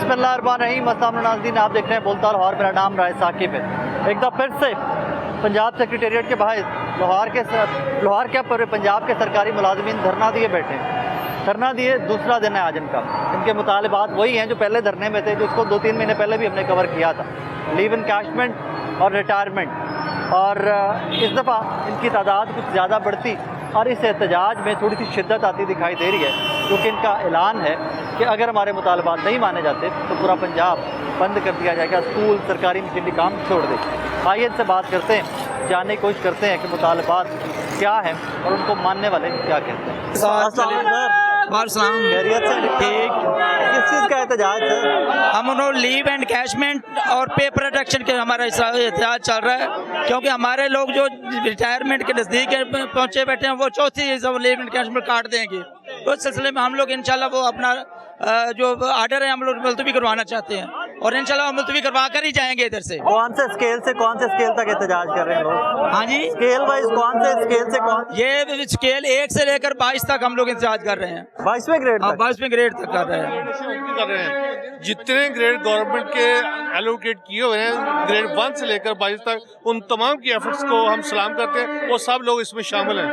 बिस्मिल्लाहिर्रहमानिर्रहीम। अस्सलाम नाज़रीन, आप देख रहे हैं बोलता लाहौर। मेरा नाम राय साकिब है। एक दफ़ा फिर से पंजाब सेक्रेटेरिएट के बाहर लाहौर के पर पंजाब के सरकारी मुलाजमीन धरना दिए बैठे हैं। धरना दिए दूसरा दिन है आज इनका। इनके मुतालबात वही हैं जो पहले धरने में थे, जिसको 2-3 महीने पहले भी हमने कवर किया था, लीव इनकैशमेंट और रिटायरमेंट। और इस दफ़ा इनकी तादाद कुछ ज़्यादा बढ़ती और इस एहतजाज में थोड़ी सी शिद्दत आती दिखाई दे रही है, क्योंकि इनका ऐलान है कि अगर हमारे मुतालबात नहीं माने जाते तो पूरा पंजाब बंद कर दिया जाएगा, स्कूल सरकारी मशीनरी काम छोड़ दे। आइए इनसे बात करते हैं, जानने की कोशिश करते हैं कि मुतालबात क्या हैं और उनको मानने वाले क्या कहते हैं। खैरियत से? ठीक। किस चीज़ का एहतजाज है? हम उन्होंने लीव एंड कैशमेंट और पे प्रोटेक्शन के हमारा एहतजाज चल रहा है, क्योंकि हमारे लोग जो रिटायरमेंट के नज़दीक पहुंचे बैठे हैं वो चौथी लीव एंड कैशमेंट काट देंगे। उस सिलसिले में हम लोग इंशाल्लाह वो अपना जो आर्डर है हम लोग मुलतवी करवाना चाहते हैं और इंशाल्लाह मुलतवी करवा कर ही जाएंगे इधर से। कौन से स्केल से कौन से स्केल तक एहतजाज कर रहे हैं लोग? हाँ जी, स्केल वाइज कौन से स्केल से कौन? ये स्केल 1 से लेकर 22 तक हम लोग एहतजाज कर रहे हैं। 22वें ग्रेड तक? 22वें ग्रेड तक कर रहे हैं। जितने ग्रेड गवर्नमेंट के एलोकेट किए हुए हैं ग्रेड 1 से लेकर 22 तक, उन तमाम की एफर्ट्स को हम सलाम करते हैं। वो सब लोग इसमें शामिल हैं,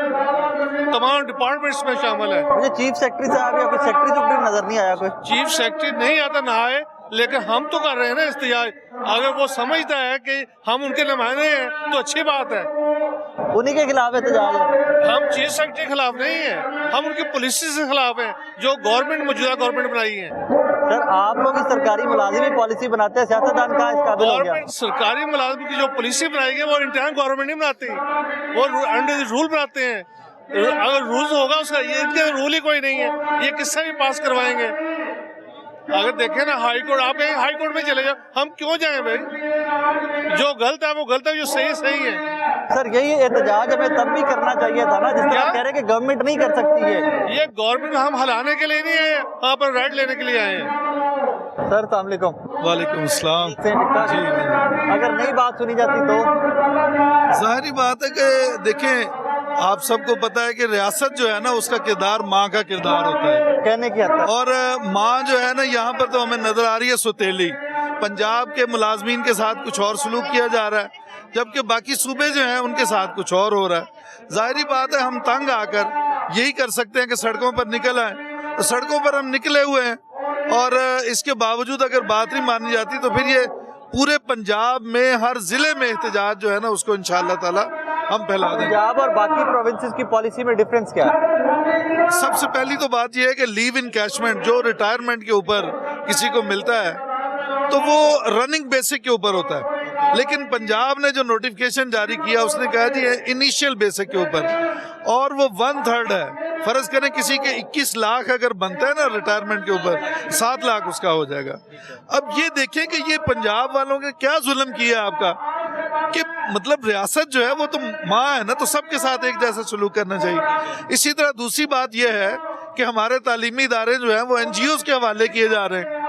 तमाम डिपार्टमेंट्स में शामिल हैं। मुझे चीफ सेक्रेटरी साहब या कोई सेक्रेटरी नजर नहीं आया। कोई चीफ सेक्रेटरी नहीं आता ना आए, लेकिन हम तो कर रहे हैं ना इस्तेजाज। अगर वो समझता है कि हम उनके नुमाइंदे हैं तो अच्छी बात है। उन्हीं के खिलाफ एहतजाज है? हम चीफ सेक्रेटरी के खिलाफ नहीं है, हम उनकी पॉलिसी से खिलाफ हैं जो गवर्नमेंट मौजूदा गवर्नमेंट बनाई है। सर, आप लोग इस सरकारी मुलाजिमी पॉलिसी बनाते हैं, सियासतदान कहाँ इस काबिल हो गया? गवर्नमेंट सरकारी मुलाजिम की जो पॉलिसी बनाई गई वो इंटरन गवर्नमेंट नहीं बनाती, वो अंडर रूल बनाते हैं। अगर रूल्स होगा उसका, ये इनके रूल ही कोई नहीं है, ये किससे भी पास करवाएंगे। अगर देखें ना हाई कोर्ट, आप कहें हाई कोर्ट में चले जाओ, हम क्यों जाएं भाई? जो गलत है वो गलत है, जो सही सही है। सर, यही एहतजाज हमें तब भी करना चाहिए था ना, जिस तरह कह रहे हैं कि गवर्नमेंट नहीं कर सकती है। ये गवर्नमेंट हम हलाने के लिए नहीं आए, आप पर राइट लेने के लिए आए हैं। सर अस्सलाम वालेकुम। वालेकुम अस्सलाम। जी, अगर नई बात सुनी जाती तो? जाहिर बात है कि देखें, आप सबको पता है कि रियासत जो है ना उसका किरदार माँ का किरदार होता है, कहने की हद तक। और माँ जो है ना यहाँ पर तो हमें नजर आ रही है सुतेली। पंजाब के मुलाजमीन के साथ कुछ और सलूक किया जा रहा है, जबकि बाकी सूबे जो हैं उनके साथ कुछ और हो रहा है। जाहिर बात है हम तंग आकर यही कर सकते हैं कि सड़कों पर निकल आए, तो सड़कों पर हम निकले हुए हैं। और इसके बावजूद अगर बात नहीं मानी जाती तो फिर ये पूरे पंजाब में हर जिले में एहतजाज जो है ना उसको इंशाअल्लाह ताला हम फैला देंगे। पंजाब और बाकी प्रोविंसेस की पॉलिसी में डिफरेंस क्या है? सबसे पहली तो बात यह है कि लीव इनकैशमेंट जो रिटायरमेंट के ऊपर किसी को मिलता है तो वो रनिंग बेसिक के ऊपर होता है, लेकिन पंजाब ने जो नोटिफिकेशन जारी किया उसने कहा जी इनिशियल बेसिक के ऊपर, और वो 1/3 है। फर्ज करें किसी के 21 लाख अगर बनता है ना रिटायरमेंट के ऊपर, 7 लाख उसका हो जाएगा। अब ये देखें कि ये पंजाब वालों ने क्या जुल्म किया आपका, कि मतलब रियासत जो है वो तो माँ है ना, तो सबके साथ एक जैसा सलूक करना चाहिए। इसी तरह दूसरी बात यह है कि हमारे तालीमी इदारे जो हैं वो NGOs के हवाले किए जा रहे हैं।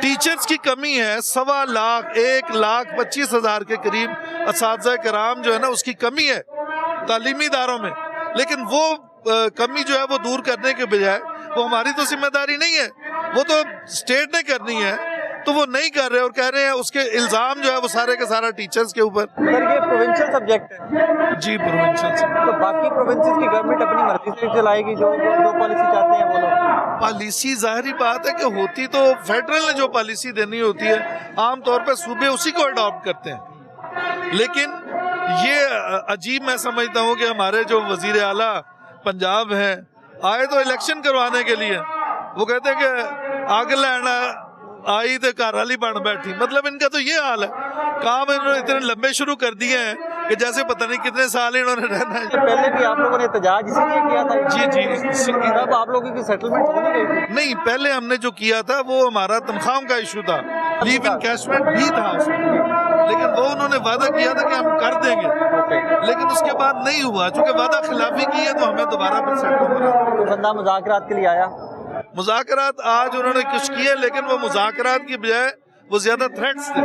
टीचर्स की कमी है, 1.25 लाख 1,25,000 के करीब असातिज़ा कराम जो है ना उसकी कमी है तालीमी इदारों में, लेकिन वो कमी जो है वो दूर करने के बजाय, वो हमारी तो जिम्मेदारी नहीं है, वो तो स्टेट ने करनी है, तो वो नहीं कर रहे और कह रहे हैं उसके इल्जाम जो है वो सारे का सारा टीचर्स के ऊपर। सर, ये प्रोविंशियल सब्जेक्ट है? जी, प्रोविंशियल सब्जेक्ट। तो बाकी प्रोविंसेस की गवर्नमेंट अपनी मर्जी से चलाएगी जो पॉलिसी चाहते हैं वो लोग? पॉलिसी जाहिर बात है कि होती तो फेडरल ने जो पॉलिसी देनी होती है आमतौर पर सूबे उसी को अडॉप्ट करते हैं, लेकिन ये अजीब मैं समझता हूँ कि हमारे जो वजीर आला पंजाब हैं आए तो इलेक्शन करवाने के लिए, वो कहते हैं कि आग लेना आई तो घर वाली बन बैठी। मतलब इनका तो ये हाल है, काम इन्होंने इतने लंबे शुरू कर दिए हैं कि जैसे पता नहीं कितने साल इन्होंने रहना है। पहले भी आप लोगों ने एहतजाज इसीलिए किया था? जी। तब आप लोगों की सेटलमेंट हो नहीं गई थी? नहीं, पहले हमने जो किया था वो हमारा तनख्वाहों का इशू था, लीव इनकैशमेंट भी था उसमें, लेकिन वो उन्होंने वादा किया था कि हम कर देंगे, लेकिन उसके बाद नहीं हुआ। चूंकि वादा खिलाफी की है तो हमें दोबारा फिर सड़कों पर आना। कोई बंदा मुज़ाकरात के लिए आया? मुज़ाकरात आज उन्होंने कुछ किए, लेकिन वो मुज़ाकरात की बजाय वो ज्यादा थ्रेट्स थे।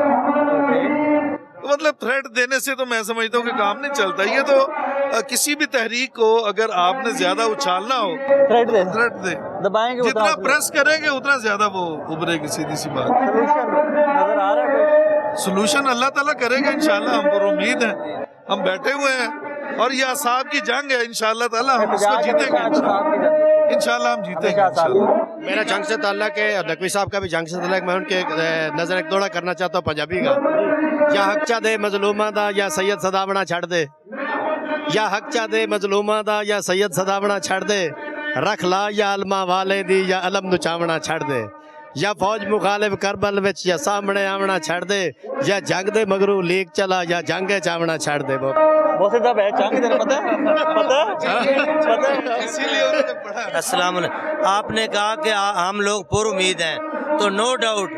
तो मतलब थ्रेट देने से तो मैं समझता हूँ कि काम नहीं चलता। ये तो किसी भी तहरीक को अगर आपने ज्यादा उछालना हो, थ्रेट दे। दबाएंगे उतना जितना प्रेस करेंगे उतना ज्यादा वो उभरेगी, सीधी सी बात। सोल्यूशन नजर आ रहा है कोई? सोल्यूशन अल्लाह ताला करेगा इंशाल्लाह, हम पर उम्मीद है, हम बैठे हुए हैं और ये असाब की जंग है, इंशाल्लाह ताला हम इसको जीतेंगे, इंशाल्लाह हम जीतेंगे इंशाल्लाह। मेरा जंग से ताल्लुक है और नकवी साहब का भी जंग से ताल्लुक। मैं उनके नजर एक दौड़ा करना चाहता हूँ पंजाबी का, या हक चा दे मजलूमा दा या सैयद सदावना छड़ दे, या हक चा दे मजलूमा दा या सैयद सदावना छड़ दे, रख ला या अलमा वाले दी या अलम नुचावना छड़ दे, या फौज मुखालिफ करबल विच या सामने आवना छड़ दे, या जंग दे मगरू लीक चला या जंग चावना छड़ दे। बहुत से जब है जंग तेरे पता है इसीलिए उन्होंने पढ़ा। अस्सलाम वालेकुम। आपने कहा कि हम लोग पुर उम्मीद हैं, तो no doubt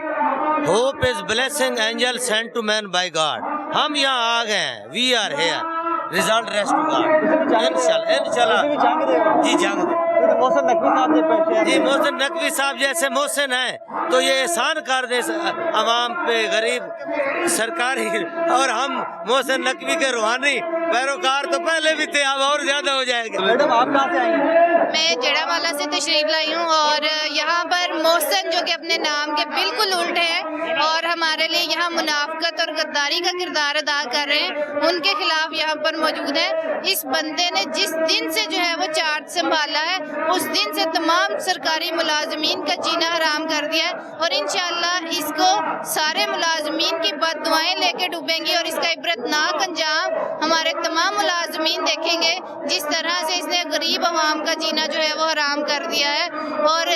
hope is blessing angel sent to man by God. हम यहाँ आ गए हैं, we are here, result rest to God, इंशाल्लाह जी जंग दे। मोहसिन नकवी साहब ने पेश जी मोहसिन नकवी साहब जैसे मोहसिन हैं तो ये एहसान कर दे अवाम पे, गरीब सरकारी, और हम मोहसिन नकवी के रूहानी पैरोकार तो पहले भी थे, अब और ज्यादा हो जाएंगे। मैडम आप कहाँ से आई हैं? मैं जड़ावाला से तशरीफ लाई हूँ और यहाँ पर मोहसिन जो कि अपने नाम के बिल्कुल उल्टे हैं और हमारे लिए यहाँ मुनाफकत और गद्दारी का किरदार अदा कर रहे हैं, उनके खिलाफ यहाँ पर मौजूद है। इस बंदे ने जिस दिन से जो है वो चार्ज संभाला है उस दिन से तमाम सरकारी मुलाजमीन का जीना हराम कर दिया है और इंशाअल्लाह इसको सारे मुलाजमीन की बददुआएं लेके डूबेंगी और इसका इबरतनाक अंजाम हमारे तमाम मुलाजमीन देखेंगे, जिस तरह से इसने गरीब आवाम का जीना जो है वो हराम कर दिया है। और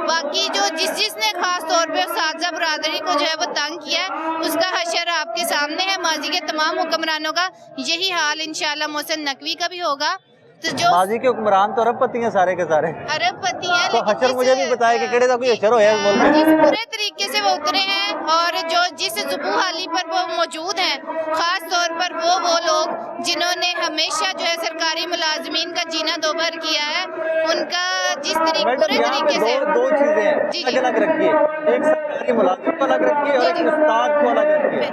बाकी जो जिसने खास तौर पे साजा बरादरी को जो है वो तंग किया है उसका हशर आपके सामने है। माजी के तमाम हुक्मरानों का यही हाल इंशाअल्लाह मोहसिन नकवी का भी होगा। तो जो माजी के हुक्मरान तो अरबपति हैं सारे के सारे, अरबपति हैं, तो हशर मुझे भी बताया कि केड़े का कोई हशर होया इस मुल्क में। जिस पूरे तरीके से वो उतरे हैं और जो जिस जुबू हाली पर वो मौजूद हैं, खास तौर पर वो लोग जिन्होंने हमेशा जो है सरकारी मुलाजमीन का जीना दोभर किया है, उनका जिस पूरे तरीके से दो चीजें हैं अलग अलग रखिए, एक सरकारी मुलाजिम को अलग रखिए और एक उस्ताद को अलग रखिए।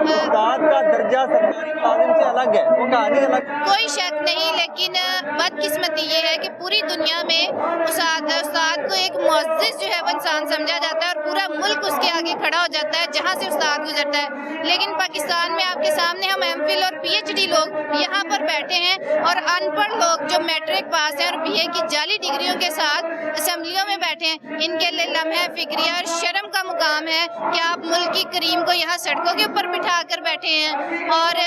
उस्ताद का दर्जा सरकारी मुलाजिम से अलग है, वो कहानी अलग है। कोई शक नहीं, लेकिन बदकिस्मती ये है कि पूरी दुनिया में उस्ताद को एक मुअज़्ज़िज़ जो है वो इंसान समझा जाता है और पूरा मुल्क उसके आगे खड़ा हो जाता है जहाँ से उस्ताद गुजरता है। लेकिन पाकिस्तान में आपके सामने हम एमफिल और पीएचडी लोग यहाँ पर बैठे हैं और अनपढ़ लोग जो मैट्रिक पास हैं और बीए की जाली डिग्रियों के साथ असेंबलियों में बैठे हैं, इनके लिए लम्हे फिक्रिया और शर्म का मुकाम है कि आप मुल्क की करीम को यहाँ सड़कों के ऊपर बिठा कर बैठे हैं और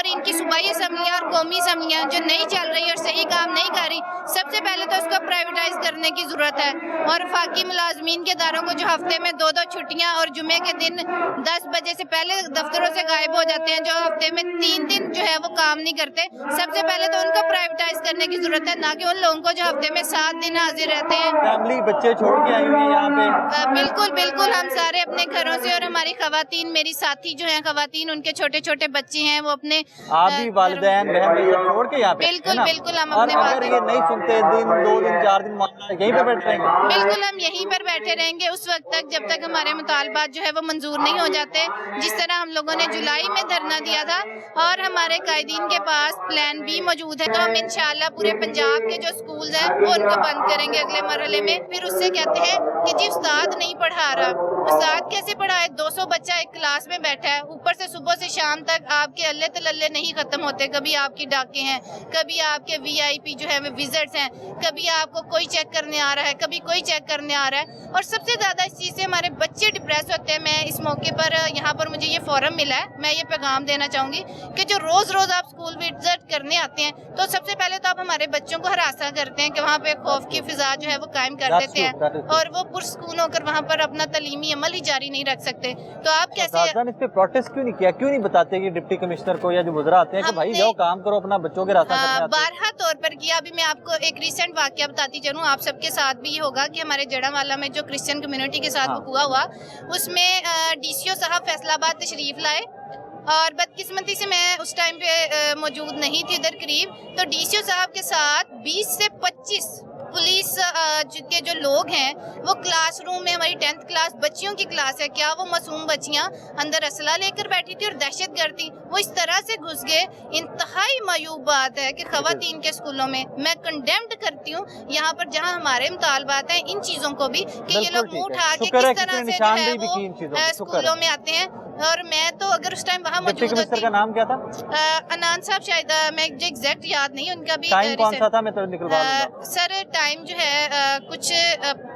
इनकी सूबाई असम्बलियाँ और कौमी असम्बलियाँ जो नहीं चल रही और सही काम नहीं कर रही, सबसे पहले तो उसको प्राइवेटाइज करने की ज़रूरत है। और फाकी मुलाजमीन के इदारों को जो हफ्ते में 2-2 छुट्टियाँ और जुमे के दिन 10 बजे से पहले दफ्तरों से गायब हो जाते हैं, जो हफ्ते में 3 दिन जो है वो काम नहीं करते, सबसे पहले तो उनको प्राइवेटाइज करने की ज़रूरत है, ना कि उन लोगों को जो हफ्ते में 7 दिन हाजिर रहते हैं। फैमिली बच्चे छोड़ के आई हुई है यहाँ पे? बिल्कुल बिल्कुल, हम सारे अपने घरों से और हमारी खवातीन, मेरी साथी जो हैं खवातीन, उनके छोटे छोटे बच्चे हैं, वो अपने आप भी वालिदैन बहन भाई सब छोड़ के यहाँ पे? बिल्कुल बिल्कुल, हम और अपने अगर ये नहीं सुनते, दिन 2 दिन 4 दिन मानना यहीं पे बैठे रहेंगे? बिल्कुल हम यहीं पर बैठे रहेंगे उस वक्त तक जब तक हमारे मुतालबात जो है वो मंजूर नहीं हो जाते। जिस तरह हम लोगों ने जुलाई में धरना दिया था और हमारे कायदीन के पास प्लान बी मौजूद है, तो हम इंशाल्लाह पूरे पंजाब के जो स्कूल्स हैं वो उनको बंद करेंगे अगले मरहले में। फिर उससे कहते हैं कि जी उस्ताद नहीं पढ़ा रहा, उस्ताद कैसे पढ़ाए? 200 बच्चा एक क्लास में बैठा है, ऊपर से सुबह से शाम तक आपके अल्ले तल्ले नहीं खत्म होते। कभी आपकी डाके हैं, कभी आपके वीआईपी जो है विजिट्स हैं, कभी आपको कोई चेक करने आ रहा है, कभी कोई चेक करने आ रहा है। और सबसे ज़्यादा इस चीज़ से हमारे बच्चे डिप्रेस होते हैं। मैं इस मौके पर यहाँ पर मुझे ये फोरम मिला है, मैं ये पैगाम देना चाहूँगी कि जो रोज़ आप स्कूल विजिट करने आते हैं तो सबसे पहले तो आप हमारे बच्चों को हरासा करते हैं कि वहाँ पे खौफ की फिजा जो है वो कायम कर देते हैं और वो पुरसकून होकर वहाँ पर अपना तलीमी अमल ही जारी नहीं रख सकते। तो आप कैसे इस पे प्रोटेस्ट क्यों नहीं किया, क्यों नहीं बताते कि डिप्टी कमिश्नर को या जो मुजरा आते हैं कि भाई जाओ काम करो, अपना बच्चों के रास्ता करने? बारहा तौर पर किया। अभी मैं आपको एक रिसेंट वाकया बताती चलूँ, आप सबके साथ भी होगा कि हमारे जड़ावाला में जो क्रिश्चियन कम्युनिटी के साथ हुआ उसमें डीसीओ साहब फैसलाबाद तशरीफ लाए और बदकिस्मती से मैं उस टाइम पे मौजूद नहीं थी इधर करीब, तो डीसीओ साहब के साथ 20 से 25 पुलिस के जो लोग हैं वो क्लासरूम में, हमारी 10th क्लास बच्चियों की क्लास है, क्या वो मासूम बच्चियां अंदर असला लेकर बैठी थी और दहशत गर्द थी, वो इस तरह से घुस गए। इंतहाई मायूब बात है कि खवातीन के स्कूलों में, मैं कंडेम्ड करती हूँ यहाँ पर जहाँ हमारे मुतालबात हैं इन चीज़ों को भी कि ये लोग मुँह उठा के किस तरह से जो है वो स्कूलों में आते हैं। और मैं तो अगर उस टाइम वहाँ मौजूद होती, का नाम क्या था? अनान साहब शायद, मैं जो एग्जैक्ट याद नहीं उनका भी टाइम कौन सा था, मैं तो निकलवा दूंगा। सर टाइम जो है कुछ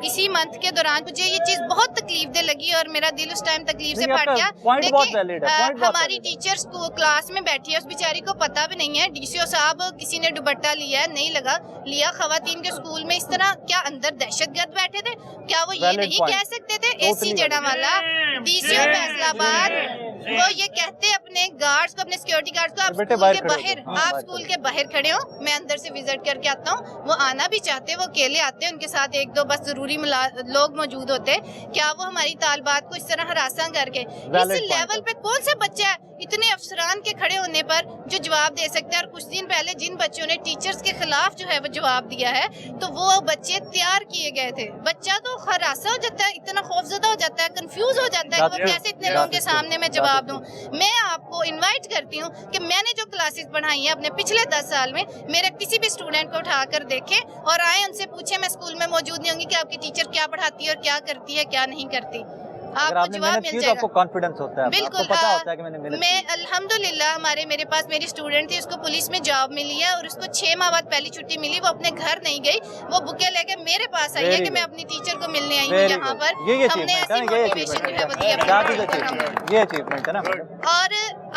इसी मंथ के दौरान मुझे ये चीज़ बहुत तकलीफ दे लगी और मेरा दिल उस टाइम तकलीफ से फट गया। देखिए हमारी टीचर क्लास में बैठी है, उस बेचारी को पता भी नहीं है, DCO साहब किसी ने दुपट्टा लिया है, नहीं लगा लिया, खवातीन के स्कूल में इस तरह क्या अंदर दहशतगर्द बैठे थे? क्या वो ये नहीं कह सकते थे? AC जड़ावाला, DCO फैसलाबाद, वो ये कहते अपने गार्ड्स को, अपने सिक्योरिटी गार्ड्स को, आप स्कूल के बाहर खड़े हो, मैं अंदर से विजिट करके आता हूँ। वो आना भी चाहते, वो अकेले आते हैं, उनके साथ एक दो बस जरूरी लोग मौजूद होते। क्या वो हमारी तालबात को इस तरह हरासा करके इस लेवल पे कौन सा बच्चा है इतने अफसरान के खड़े होने पर जो जवाब दे सकता है? और कुछ दिन पहले जिन बच्चों ने टीचर्स के खिलाफ जो है वो जवाब दिया है, तो वो बच्चे तैयार किए गए थे। बच्चा तो हरासा हो जाता है, इतना खौफजदा हो जाता है, कंफ्यूज हो जाता है कि वो कैसे इतने लोगों के सामने मैं जवाब दूं। मैं आपको इनवाइट करती हूँ कि मैंने जो क्लासेस पढ़ाई हैं अपने पिछले 10 साल में, मेरे किसी भी स्टूडेंट को उठा कर देखें और आए उनसे पूछे, मैं स्कूल में मौजूद नहीं होंगी कि आपकी टीचर क्या पढ़ाती है और क्या करती है क्या नहीं करती, आपको जवाब मिल जाएगा। आपको कॉन्फिडेंस होता है, बिल्कुल आपको पता होता है कि मैं अल्हम्दुलिल्लाह मेरे पास मेरी स्टूडेंट थी, उसको पुलिस में जॉब मिली है और उसको 6 माह बाद पहली छुट्टी मिली, वो अपने घर नहीं गई, वो बुके लेके मेरे पास आई है कि मैं अपनी टीचर को मिलने आई हूँ यहाँ पर। हमने ऐसी मोटिवेशन जो है वो दी अपने। ये अचीवमेंट है ना। और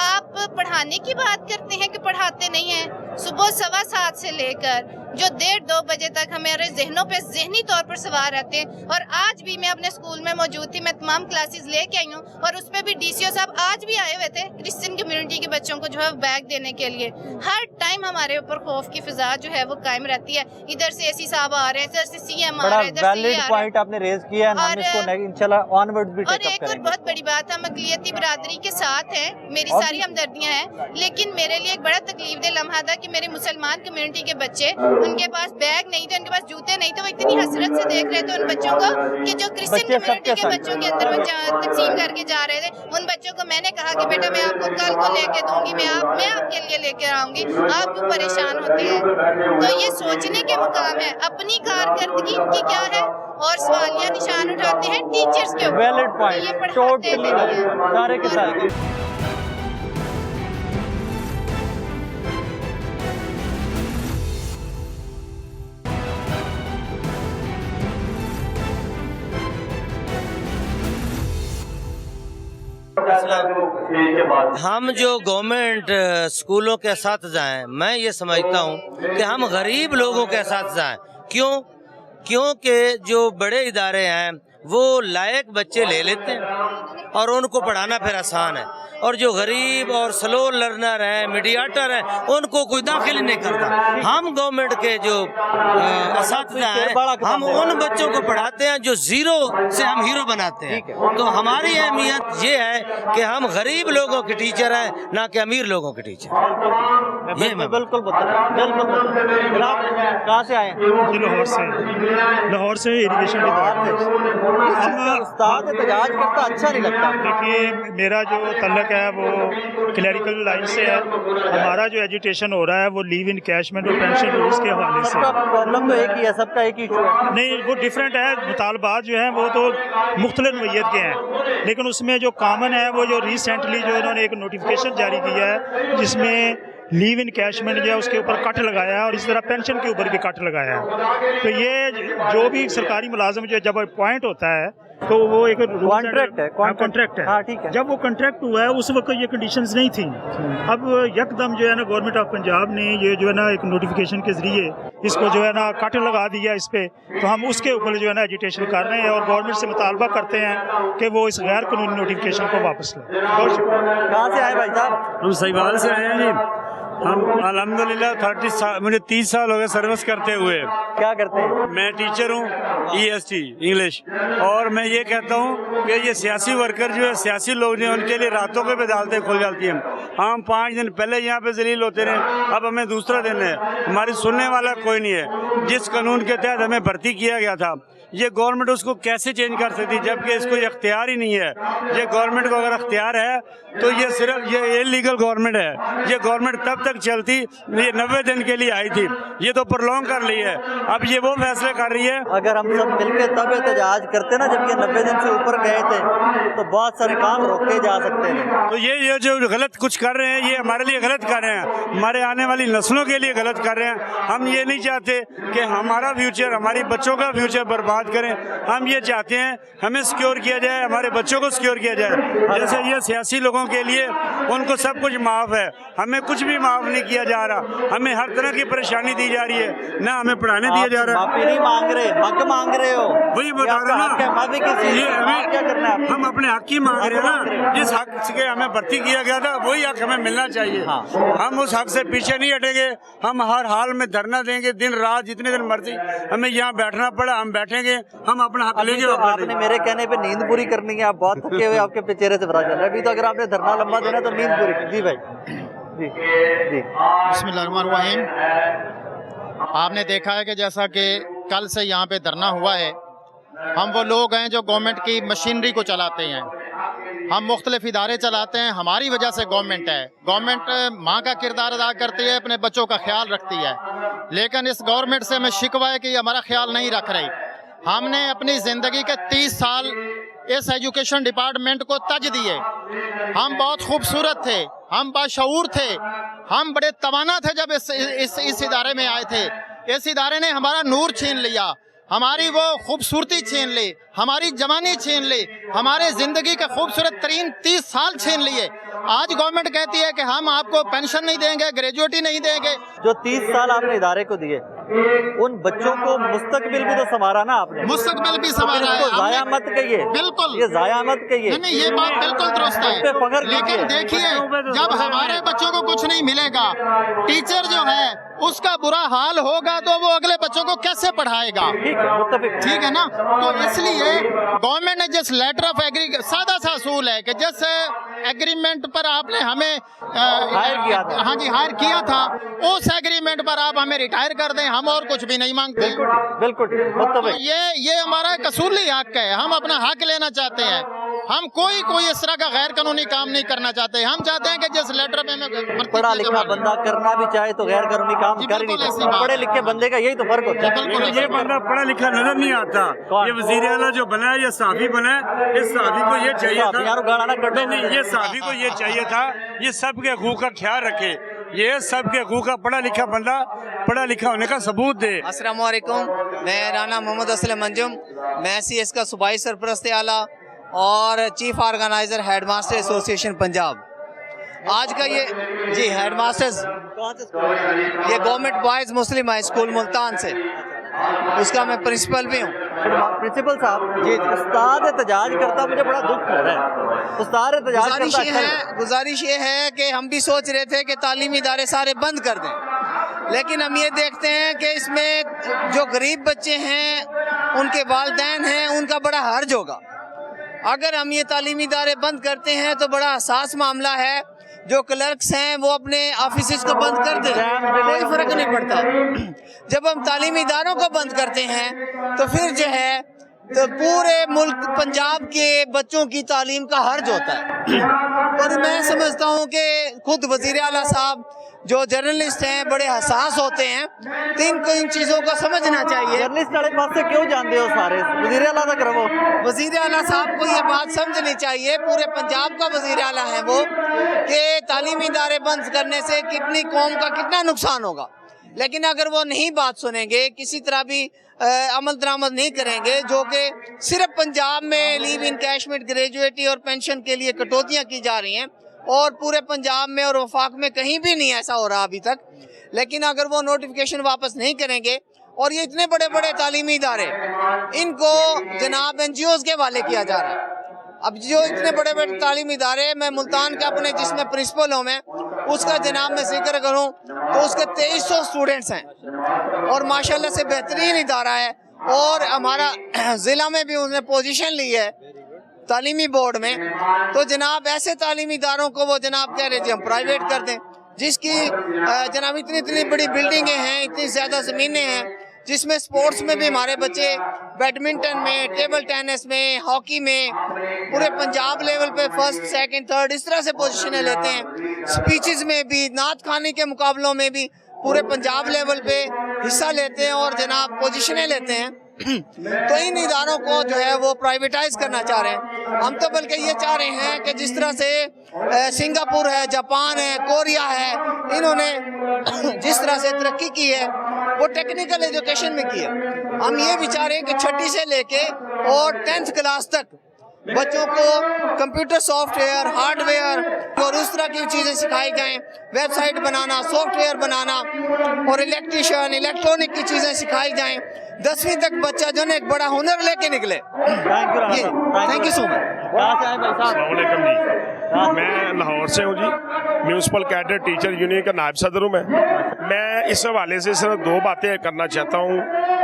आप पढ़ाने की बात करते हैं कि पढ़ाते नहीं हैं। सुबह 7:15 से लेकर जो 1:30-2 बजे तक हमारे जहनों पे जहनी तौर पर सवार रहते हैं। और आज भी मैं अपने स्कूल में मौजूद थी, मैं तमाम क्लासेस लेके आई हूँ और उस पर भी DCO साहब आज भी आए हुए थे क्रिश्चियन कम्युनिटी के बच्चों को जो है बैग देने के लिए। हर टाइम हमारे ऊपर खौफ की फिजा जो है वो कायम रहती है। इधर से AC साहब आ रहे हैं, इधर से CM आ रहे हैं, इधर से पॉइंट आपने रेज किया है, हम इसको इंशाल्लाह ऑनवर्ड्स भी टेक अप करेंगे। और बहुत बड़ी बात है, हम अक़लियती बरादरी के साथ हैं, मेरी सारी हमदर्दियाँ हैं, लेकिन मेरे लिए एक बड़ा तकलीफ दे लम्हा था कि मेरे मुसलमान कम्युनिटी के बच्चे, उनके पास बैग नहीं थे, उनके पास जूते नहीं थे, वो इतनी हसरत से देख रहे थे उन बच्चों को कि जो क्रिश्चियन कम्युनिटी के बच्चों के अंदर वो तकसीम करके जा रहे थे। उन बच्चों को मैंने कहा कि बेटा मैं आपको कल को लेके दूंगी, मैं आपके लिए लेकर आऊंगी, आप क्यों परेशान होते हैं? तो ये सोचने के मुकाम है अपनी कारकर्दगी इनकी क्या है और सवालिया निशान उठाते हैं टीचर्स के ऊपर। वैलिड पॉइंट, टोटली सारे के सारे। हम जो गवर्नमेंट स्कूलों के साथ जाएं, मैं ये समझता हूँ कि हम गरीब लोगों के साथ जाएं। क्योंकि जो बड़े इदारे हैं वो लायक बच्चे ले लेते हैं और उनको पढ़ाना फिर आसान है, और जो गरीब और स्लो लर्नर हैं, मीडियाटर हैं, उनको कोई दाखिल नहीं करता। हम गवर्नमेंट के जो असातिज़ा हैं, हम उन बच्चों को पढ़ाते हैं जो जीरो से हम हीरो बनाते हैं। तो हमारी अहमियत ये है कि हम गरीब लोगों के टीचर हैं, ना कि अमीर लोगों के टीचर। ये मैं बिल्कुल कहाँ से आए? लाहौर से इरिगेशन उस्ताद एहतजाज करता अच्छा नहीं लगता। देखिए मेरा जो तल्लक है वो क्लरिकल लाइन से है। हमारा जो एजुटेशन हो रहा है वो लीव इन कैशमेंट और पेंशन रूल्स के हवाले से। सबका प्रॉब्लम तो एक ही है, सबका एक ही इशू है। नहीं, वो डिफरेंट है, मुतालबात जो हैं वो तो मुख्तलिफ नोयत के हैं, लेकिन उसमें जो कॉमन है वो जो रिसेंटली जो इन्होंने एक नोटिफिकेशन जारी किया है जिसमें लीव इन कैशमेंट जो है उसके ऊपर कट लगाया है और इसी तरह पेंशन के ऊपर भी कट लगाया है। तो ये जो भी सरकारी मुलाजिम जो जब अपॉइंट होता है तो वो एक कॉन्ट्रैक्ट है, कॉन्ट्रैक्ट है। हाँ, ठीक है। जब वो कॉन्ट्रैक्ट हुआ है उस वक्त ये कंडीशंस नहीं थी। अब यकदम जो है ना गवर्नमेंट ऑफ पंजाब ने ये जो है ना एक नोटिफिकेशन के जरिए इसको जो है ना कट लगा दिया इस पे, तो हम उसके ऊपर जो है ना एजुटेशन कर रहे हैं और गवर्नमेंट से मुतालबा करते हैं कि वो इस गैर कानूनी नोटिफिकेशन को वापस लें। बहुत शुक्रिया। कहाँ से आए भाई साहब? हम सहीवाल से आए हैं जी। हम अल्हम्दुलिल्लाह 30 साल, मुझे 30 साल हो गए सर्विस करते हुए। क्या करते हैं? मैं टीचर हूँ EST इंग्लिश, और मैं ये कहता हूँ कि ये सियासी वर्कर जो है, सियासी लोग जो हैं, उनके लिए रातों को भी अदालतें खुल जाती हैं। हम 5 दिन पहले यहाँ पे जलील होते रहे, अब हमें दूसरा दिन है, हमारी सुनने वाला कोई नहीं है। जिस कानून के तहत हमें भर्ती किया गया था, ये गवर्नमेंट उसको कैसे चेंज कर सकती, जबकि इसको ये अख्तियार ही नहीं है। ये गवर्नमेंट को अगर अख्तियार है तो ये सिर्फ ये इलीगल गवर्नमेंट है। ये गवर्नमेंट तब तक चलती, ये 90 दिन के लिए आई थी, ये तो प्रलॉन्ग कर ली है, अब ये वो फैसले कर रही है। अगर हम सब मिलकर तब एहतजाज करते ना, जब ये 90 दिन से ऊपर गए थे, तो बहुत सारे काम रोके जा सकते थे। तो ये जो गलत कुछ कर रहे हैं, ये हमारे लिए गलत कर रहे हैं, हमारे आने वाली नस्लों के लिए गलत कर रहे हैं। हम ये नहीं चाहते कि हमारा फ्यूचर, हमारी बच्चों का फ्यूचर बर्बाद करें। हम ये चाहते हैं हमें सिक्योर किया जाए, हमारे बच्चों को सिक्योर किया जाए। जैसे ये सियासी लोगों के लिए उनको सब कुछ माफ है, हमें कुछ भी माफ नहीं किया जा रहा। हमें हर तरह की परेशानी दी जा रही है, ना हमें पढ़ाने दिया जा रहा है। माफी नहीं मांग रहे, हक मांग रहे हो। वही बता रहा ना, ये हमें क्या करना है? हम अपने हक ही मांग रहे हैं ना। जिस हक से हमें भर्ती किया गया था, वही हक हमें मिलना चाहिए। हम उस हक से पीछे नहीं हटेंगे। हम हर हाल में धरना देंगे, दिन रात जितने दिन मर्जी हमें यहाँ बैठना पड़ा, हम बैठेंगे, हम अपना हक लेंगे। तो आपने मेरे कहने पे नींद पूरी करनी है, आप बहुत थके हुए, आपके चेहरे से पता चल रहा है। अभी तो अगर आपने धरना लंबा देना तो नींद पूरी। जी भाई, जी जी। बिस्मिल्लाहिर्रहमानिर्रहीम। आपने देखा है कि जैसा कि कल से यहाँ पे धरना हुआ है, हम वो लोग हैं जो गवर्नमेंट की मशीनरी को चलाते हैं, हम मुख्तलिफ इदारे चलाते हैं, हमारी वजह से गवर्नमेंट है। गवर्नमेंट माँ का किरदार अदा करती है, अपने बच्चों का ख्याल रखती है, लेकिन इस गवर्नमेंट से हमें शिकवा है कि हमारा ख्याल नहीं रख रही। हमने अपनी ज़िंदगी के 30 साल इस एजुकेशन डिपार्टमेंट को तज दिए। हम बहुत खूबसूरत थे, हम बाशऊर थे, हम बड़े तवाना थे जब इस इदारे में आए थे। इस इदारे ने हमारा नूर छीन लिया, हमारी वो खूबसूरती छीन ली, हमारी जवानी छीन ली, हमारे ज़िंदगी के खूबसूरत तरीन 30 साल छीन लिए। आज गवर्नमेंट कहती है कि हम आपको पेंशन नहीं देंगे, ग्रेजुएटी नहीं देंगे। जो 30 साल आपने इदारे को दिए, उन बच्चों को मुस्तकबिल भी तो संवारा ना आपने। मुस्तकबिल भी संवारा है, जाया मत कहिए। बिल्कुल, ये जाया मत कहिए। नहीं, ये बात बिल्कुल दुरुस्त है। लेकिन देखिए, जब हमारे बच्चों को कुछ नहीं मिलेगा, टीचर जो है उसका बुरा हाल होगा, तो वो अगले बच्चों को कैसे पढ़ाएगा? ठीक है ना। तो इसलिए गवर्नमेंट ने जिस लेटर ऑफ एग्री, सादा सा असूल है कि जिस एग्रीमेंट पर आपने हमें हायर किया था, हाँ जी, हायर किया था, उस एग्रीमेंट पर आप हमें रिटायर कर दें, हम और कुछ भी नहीं मांगते। बिल्कुल। तो ये हमारा कसूली हक है, हम अपना हक लेना चाहते हैं। हम कोई इस तरह का गैर कानूनी काम नहीं करना चाहते। हम चाहते हैं कि जिस लेटर पे हमें पढ़ा लिखा बंदा करना भी चाहे तो गैर कानूनी काम कर ही नहीं सकता। पढ़े लिखे बंदे का यही तो फर्क होता है। ये बंदा पढ़ा लिखा नजर नहीं आता। ये वजीर आला जो बना है, ये साफी बना है, इस साफी को ये चाहिए था, नहीं, ये साफी को ये चाहिए था, ये सबके हकूक का ख्याल रखे, ये सबके हकूक का पढ़ा लिखा बंदा पढ़ा लिखा होने का सबूत दे। अस्सलाम वालेकुम, मैं राना मोहम्मद असलम अंजुम, मैं CS का सूबाई सरपरस्त आला और chief organiser headmaster association Punjab. आज का ये जी हेडमास्टर्स, ये गवर्नमेंट बॉयज़ मुस्लिम हाई स्कूल मुल्तान से, उसका मैं प्रिंसिपल भी हूँ। प्रिंसिपल साहब जी, उस्ताद एहतजाज करता मुझे बड़ा दुख हो रहा है। उस्ताद एहतजाज करता, गुजारिश ये है कि हम भी सोच रहे थे कि तालीमी इदारे सारे बंद कर दें, लेकिन हम ये देखते हैं कि इसमें जो गरीब बच्चे हैं, उनके वालिदैन हैं, उनका बड़ा हर्ज होगा। अगर हम ये तालीमी इदारे बंद करते हैं तो बड़ा हसास मामला है। जो क्लर्क्स हैं वो अपने ऑफिस को बंद कर दें, कोई फर्क नहीं पड़ता। जब हम तालीमी इदारों को बंद करते हैं तो फिर जो है तो पूरे मुल्क पंजाब के बच्चों की तालीम का हर्ज होता है। और मैं समझता हूँ कि खुद वज़ीर आला साहब जो जर्नलिस्ट हैं बड़े हसास होते हैं, तो इनको इन चीज़ों को समझना चाहिए। जर्नलिस्ट वाले पास से क्यों जानते हो सारे? वज़ीर आला तक रहो। वज़ीर आला साहब को ये बात समझनी चाहिए, पूरे पंजाब का वज़ीर आला है वो, कि तालीमी इदारे बंद करने से कितनी कौम का कितना नुकसान होगा। लेकिन अगर वो नहीं बात सुनेंगे, किसी तरह भी अमल दरामद नहीं करेंगे, जो कि सिर्फ पंजाब में लीव इनकैशमेंट, ग्रेजुएटी और पेंशन के लिए कटौतियाँ की जा रही हैं और पूरे पंजाब में और वफाक में कहीं भी नहीं ऐसा हो रहा अभी तक। लेकिन अगर वो नोटिफिकेशन वापस नहीं करेंगे और ये इतने बड़े बड़े तालीमी इदारे, इनको जनाब NGOs के हवाले किया जा रहा है। अब जो इतने बड़े बड़े तालीमी इदारे, मैं मुल्तान के अपने जिसमें प्रिंसिपल हूँ मैं, उसका जनाब मैं जिक्र करूँ तो उसके 2300 स्टूडेंट्स हैं और माशाल्लाह से बेहतरीन इदारा है। और हमारा ज़िला में भी उसने पोजीशन ली है तालीमी बोर्ड में। तो जनाब ऐसे तालीमी इदारों को वो जनाब कह रहे जी हम प्राइवेट कर दें, जिसकी जनाब इतनी इतनी बड़ी बिल्डिंगें हैं, इतनी ज़्यादा ज़मीनें हैं, जिसमें स्पोर्ट्स में भी हमारे बच्चे बैडमिंटन में, टेबल टेनिस में, हॉकी में पूरे पंजाब लेवल पे फर्स्ट, सेकंड, थर्ड इस तरह से पोजीशनें लेते हैं। स्पीचेस में भी, नात खाने के मुकाबलों में भी पूरे पंजाब लेवल पे हिस्सा लेते हैं और जनाब पोजीशनें लेते हैं। तो इन इदारों को जो है वो प्राइवेटाइज करना चाह रहे हैं। हम तो बल्कि ये चाह रहे हैं कि जिस तरह से सिंगापुर है, जापान है, कोरिया है, इन्होंने जिस तरह से तरक्की की है वो टेक्निकल एजुकेशन में की है। हम ये भी चाह रहे हैं कि छठी से लेके और 10th क्लास तक बच्चों को कंप्यूटर सॉफ्टवेयर, हार्डवेयर और उस तरह की चीज़ें सिखाई जाएं, वेबसाइट बनाना, सॉफ्टवेयर बनाना और इलेक्ट्रिशियन, इलेक्ट्रॉनिक की चीज़ें सिखाई जाएं। 10वीं तक बच्चा जो है एक बड़ा हुनर लेके निकले। Thank you so much. कहाँ से आए भाई साहब? अस्सलामुअलैकुम जी, मैं लाहौर से हूँ जी, म्यूनसिपल कैडर टीचर यूनियन का नायब सदर हूँ मैं इस हवाले से सिर्फ दो बातें करना चाहता हूँ।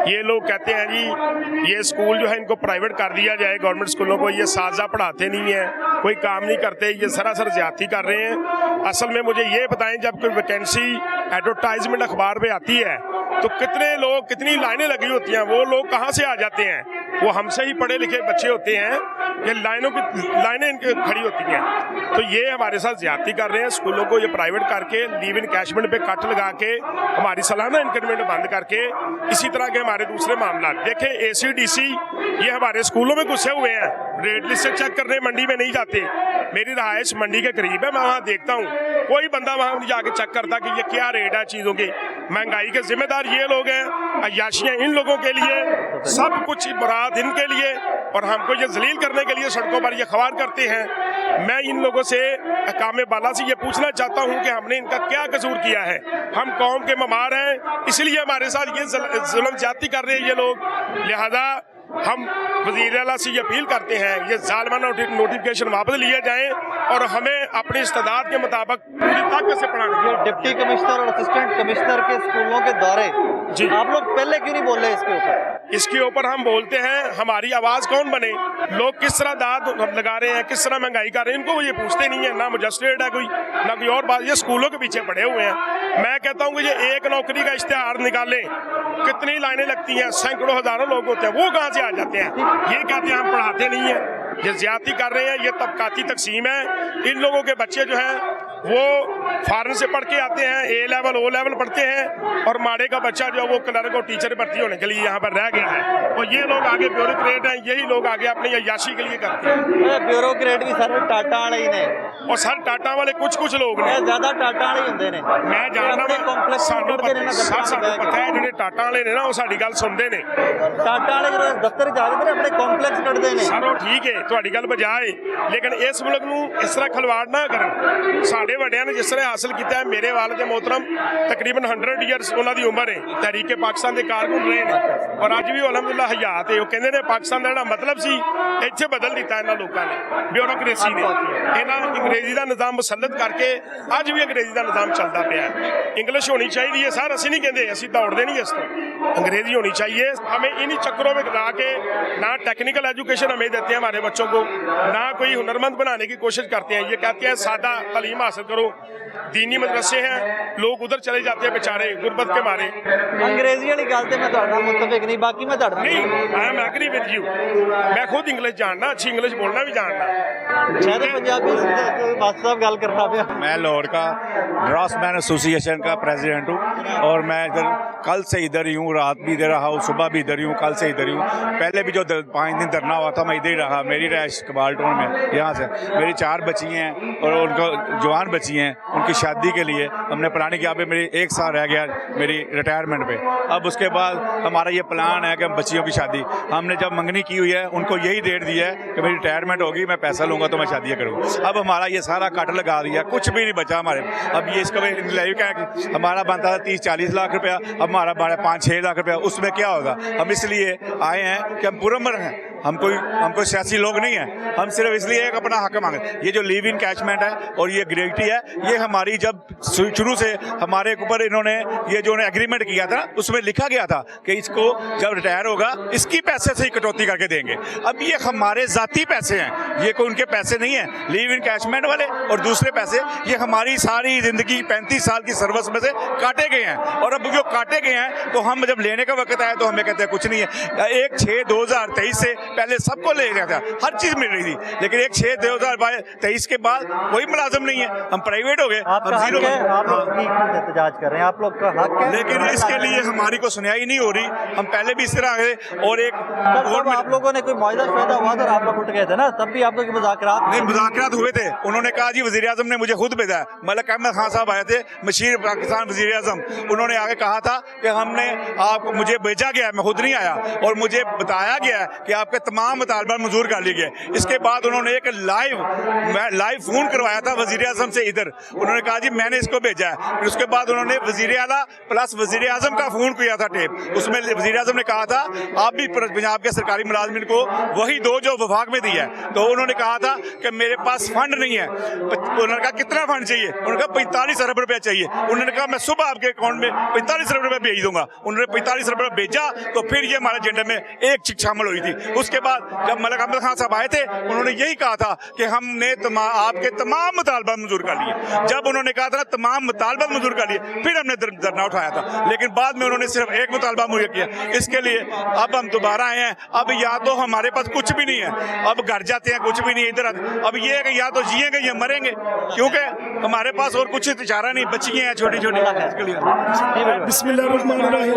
ये लोग कहते हैं जी ये स्कूल जो है इनको प्राइवेट कर दिया जाए, गवर्नमेंट स्कूलों को, ये साजा पढ़ाते नहीं है, कोई काम नहीं करते, ये सरासर ज्यादती कर रहे हैं। असल में मुझे ये बताएं, जब कोई वैकेंसी एडवर्टाइजमेंट अखबार पे आती है तो कितने लोग, कितनी लाइनें लगी होती हैं, वो लोग कहाँ से आ जाते हैं? वो हमसे ही पढ़े लिखे बच्चे होते हैं, ये लाइनें इनके खड़ी होती हैं। तो ये हमारे साथ ज्यादती कर रहे हैं। स्कूलों को ये प्राइवेट करके लीव इन कैशमेंट पे कट लगा के हमारी सालाना इंक्रीमेंट बंद करके, इसी तरह के हमारे दूसरे मामला देखें। ACDC ये हमारे स्कूलों में घुसे हुए हैं, रेट लिस्ट से चेक करने मंडी में नहीं जाते। मेरी रहायश मंडी के करीब है, मैं वहाँ देखता हूँ, कोई बंदा वहाँ नहीं जाके चेक करता कि ये क्या रेट है चीज़ों की। महंगाई के जिम्मेदार ये लोग हैं, अय्याशियाँ इन लोगों के लिए, सब कुछ मुराद इनके लिए, और हमको ये जलील करने के लिए सड़कों पर ये खवार करते हैं। मैं इन लोगों से कामे बाला से ये पूछना चाहता हूँ कि हमने इनका क्या कसूर किया है? हम कौम के ममार हैं, इसलिए हमारे साथ ये जुल्म ज्यादती कर रहे हैं ये लोग। लिहाजा हम वज़ीर आला से ये अपील करते हैं ये ज़ालिमाना नोटिफिकेशन वापस लिए जाएं और हमें अपनी इस्तेदाद के मुताबिक पूरी ताकत से पढ़ाने की। डिप्टी कमिश्नर और असिस्टेंट कमिश्नर के स्कूलों के दौरे जी, आप लोग पहले क्यों नहीं बोल रहे इसके ऊपर? इसके ऊपर हम बोलते हैं, हमारी आवाज़ कौन बने? लोग किस तरह दाद लगा रहे हैं, किस तरह महंगाई कर रहे हैं, इनको ये पूछते नहीं है। ना मजिस्ट्रेट है कोई, ना कोई और बात, ये स्कूलों के पीछे पड़े हुए हैं। मैं कहता हूँ कि ये एक नौकरी का इश्तिहार निकालें, कितनी लाइनें लगती हैं, सैकड़ों हज़ारों लोग होते हैं, वो कहाँ से आ जाते हैं? ये कहते हैं हम पढ़ाते नहीं हैं, ये ज्यादती कर रहे हैं, ये तबकाती तकसीम है। इन लोगों के बच्चे जो हैं वो फॉरेन से पढ़ के आते हैं, A लेवल O लेवल पढ़ते हैं, और माड़े का बच्चा जो है वो क्लर्क और टीचर भर्ती होने के लिए यहाँ पर रह गया है। और ये लोग आगे ब्यूरोक्रेट हैं, यही लोग आगे अपनी अय्याशी के लिए करते हैं। ब्यूरोक्रेट भी सर टाटा वाले ही ने, और सर टाटा वाले कुछ लोग ने, ज्यादा टाटा वाले ही होंगे ने। मैं जानना ਸਾਨੂੰ ਪਤਾ ਹੈ ਜਿਹੜੇ ਟਾਟਾ ਵਾਲੇ ਨੇ ਨਾ ਉਹ ਸਾਡੀ ਗੱਲ ਸੁਣਦੇ ਨੇ। ਟਾਟਾ ਵਾਲੇ ਜਦੋਂ ਦਫ਼ਤਰ ਜਾਂਦੇ ਨੇ ਆਪਣੇ ਕੰਪਲੈਕਸ ਕੱਢਦੇ ਨੇ। ਸਰ ਉਹ ਠੀਕ ਹੈ, ਤੁਹਾਡੀ ਗੱਲ ਬਜਾਏ, ਲੇਕਿਨ ਇਸ ਮੁਲਕ ਨੂੰ ਇਸ ਤਰ੍ਹਾਂ ਖਲਵਾੜ ਨਾ ਕਰਨ। ਸਾਡੇ ਵੱਡਿਆਂ ਨੇ ਜਿਸ ਤਰ੍ਹਾਂ ਹਾਸਲ ਕੀਤਾ ਹੈ, ਮੇਰੇ ਵਾਲਿਦ मोहतरम तकरीबन 100 ਈਅਰਸ ਉਹਨਾਂ ਦੀ ਉਮਰ ਹੈ, ਤਹਿਰੀਕੇ ਪਾਕਿਸਤਾਨ ਦੇ ਕਾਰਕੁਨ ਰਹੇ ਨੇ, ਔਰ ਅੱਜ ਵੀ ਅਲਹਮਦੁਲਿਲਾ ਹਯਾਤ ਹੈ। ਉਹ ਕਹਿੰਦੇ ਨੇ ਪਾਕਿਸਤਾਨ ਦਾ ਜਿਹੜਾ ਮਤਲਬ ਸੀ ਇੱਥੇ ਬਦਲ ਦਿੱਤਾ ਇਹਨਾਂ ਲੋਕਾਂ ਨੇ, ਬਿਊਰੋਕ੍ਰੇਸੀ ਨੇ। ਇਹਨਾਂ ਅੰਗਰੇਜ਼ੀ ਦਾ ਨਿਜ਼ਾਮ ਮੁਸੱਲਤ ਕਰਕੇ ਅੱਜ ਵੀ ਅੰਗਰੇਜ਼ੀ ਦਾ ਨਿਜ਼ਾਮ ਚੱਲਦਾ ਪਿਆ। इंग्लिश होनी चाहिए सर, असं नहीं कहते, असं दौड़ते नहीं इस तो। अंग्रेजी होनी चाहिए। हमें इन्हीं चक्करों में ला के ना टेक्निकल एजुकेशन हमें देते हैं हमारे बच्चों को, ना कोई हुनरमंद बनाने की कोशिश करते हैं। ये कहते हैं सादा तालीम हासिल करो, दीनी मदरसे हैं, लोग उधर चले जाते हैं बेचारे गुरबत के मारे। अंग्रेजी वाली गल ते मैं तुहाडे मुतफिक नहीं, बाकी मैं तुहाडे नहीं, I am agree with you. मैं खुद इंग्लिश जानना, अच्छी इंग्लिश बोलना भी जानना। शायद पंजाबी मास्टर साहब गल करना पिया। मैं लाहौर का ड्राफ्ट्समैन एसोसिएशन का प्रेसिडेंट हूँ और मैं इधर कल से इधर ही हूँ, रात भी इधर रहा हूँ, सुबह भी इधर ही हूँ, कल से इधर ही हूँ। पहले भी जो 5 दिन धरना हुआ था मैं इधर ही रहा। मेरी रहायश कबाल टाउन में, यहाँ से मेरी 4 बच्ची हैं और उनको जवान बच्ची हैं, उनकी शादी के लिए हमने प्लानिंग किया। मेरी 1 साल रह गया मेरी रिटायरमेंट पे। अब उसके बाद हमारा ये प्लान है कि हम बच्चियों की शादी, हमने जब मंगनी की हुई है उनको यही डेट दी है कि मेरी रिटायरमेंट होगी, मैं पैसा लूँगा तो मैं शादियाँ करूँगा। अब हमारा ये सारा कट लगा दिया, कुछ भी नहीं बचा हमारे। अब ये इसका हमारा बनता था 30-40 लाख रुपया, अब हमारा 5-6 लाख रुपया, उसमें क्या होगा? हम इसलिए आए हैं कि हम पुरअमन हैं, हम कोई सियासी लोग नहीं है, हम सिर्फ इसलिए एक अपना हक मांगे। ये जो लीव इन कैशमेंट है और ये ग्रेविटी है, ये हमारी जब शुरू से हमारे ऊपर इन्होंने ये जो एग्रीमेंट किया था उसमें लिखा गया था कि इसको जब रिटायर होगा इसकी पैसे से ही कटौती करके देंगे। अब ये हमारे जाती पैसे हैं, ये कोई उनके पैसे नहीं है लीव इन कैशमेंट वाले, और दूसरे पैसे ये हमारी सारी जिंदगी 35 साल की सर्विस में से काटे गए हैं। और अब जो काटे गए हैं तो हम जब लेने का वक्त आया तो हमें कहते हैं कुछ नहीं है। 1/6/2023 से पहले सबको ले गया था, हर चीज मिल रही थी, लेकिन 1/6/2023 के बाद कोई मुलाजिम नहीं है, हम प्राइवेट हो गए, आपका हम हक जीरो। है, आप लोग की एहतजाज कर रहे हैं, आप लोग का हक है, लेकिन इसके लिए हमारी को सुनवाई नहीं हो रही। हम पहले भी इस तरह गए और एक जब आप लोगों ने कोई मुआवजा पैदा हुआ था और आप लोग उठ गए थे ना, तब भी आप लोग मुज़ाकरात नहीं, मुज़ाकरात हुए थे। उन्होंने कहा जी वज़ीर आज़म ने मुझे खुद भेजा है, मलिक अहमद खान साहब आए थे, मशीर पाकिस्तान वज़ीर आज़म, उन्होंने आगे कहा था कि हमने मुझे भेजा गया, मैं खुद नहीं आया, और मुझे बताया गया कि आपके तमाम मुतालबा मंजूर कर लिए गए। इसके बाद उन्होंने एक लाइव फोन करवाया था वज़ीर आज़म से इधर, उन्होंने कहा जी मैंने इसको भेजा है। फिर उसके बाद उन्होंने वज़ीर आला प्लस वज़ीर आज़म का फोन किया था टेप, उसमें वज़ीर आज़म ने कहा था आप भी पंजाब के सरकारी मुलाजमिन को वही दो जो वफाक में दिया है। तो उन्होंने कहा था कि मेरे पास फंड नहीं है। उन्होंने कहा कितना फंड चाहिए, उन्होंने कहा 45 अरब रुपया चाहिए। उन्होंने कहा मैं सुबह आपके अकाउंट में 45 अरब रुपया भेज दूंगा। उन्होंने 45 अरब रुपया भेजा, तो फिर ये हमारे एजेंडे में एक चीज शामिल हुई थी। उसके बाद जब मलिक अहमद खान साहब आए थे, उन्होंने यही कहा था कि हमने आपके तमाम मुतालबा मंजूर कर लिए। जब उन्होंने कहा था तमाम मुतालबा मंजूर कर लिए, फिर हमने धरना उठाया था, लेकिन बाद में उन्होंने सिर्फ एक मुतालबा मुहैया किया। इसके लिए अब हम दोबारा आए हैं। अब या तो हमारे पास कुछ भी नहीं है, अब घर जाते हैं कुछ भी नहीं इधर। अब ये है कि या तो जिएंगे या मरेंगे, क्योंकि हमारे पास और कुछ चारा नहीं, बच्चियां हैं छोटी छोटी। इसके लिए बिस्मिल्लाहिर्रहमानिर्रहीम।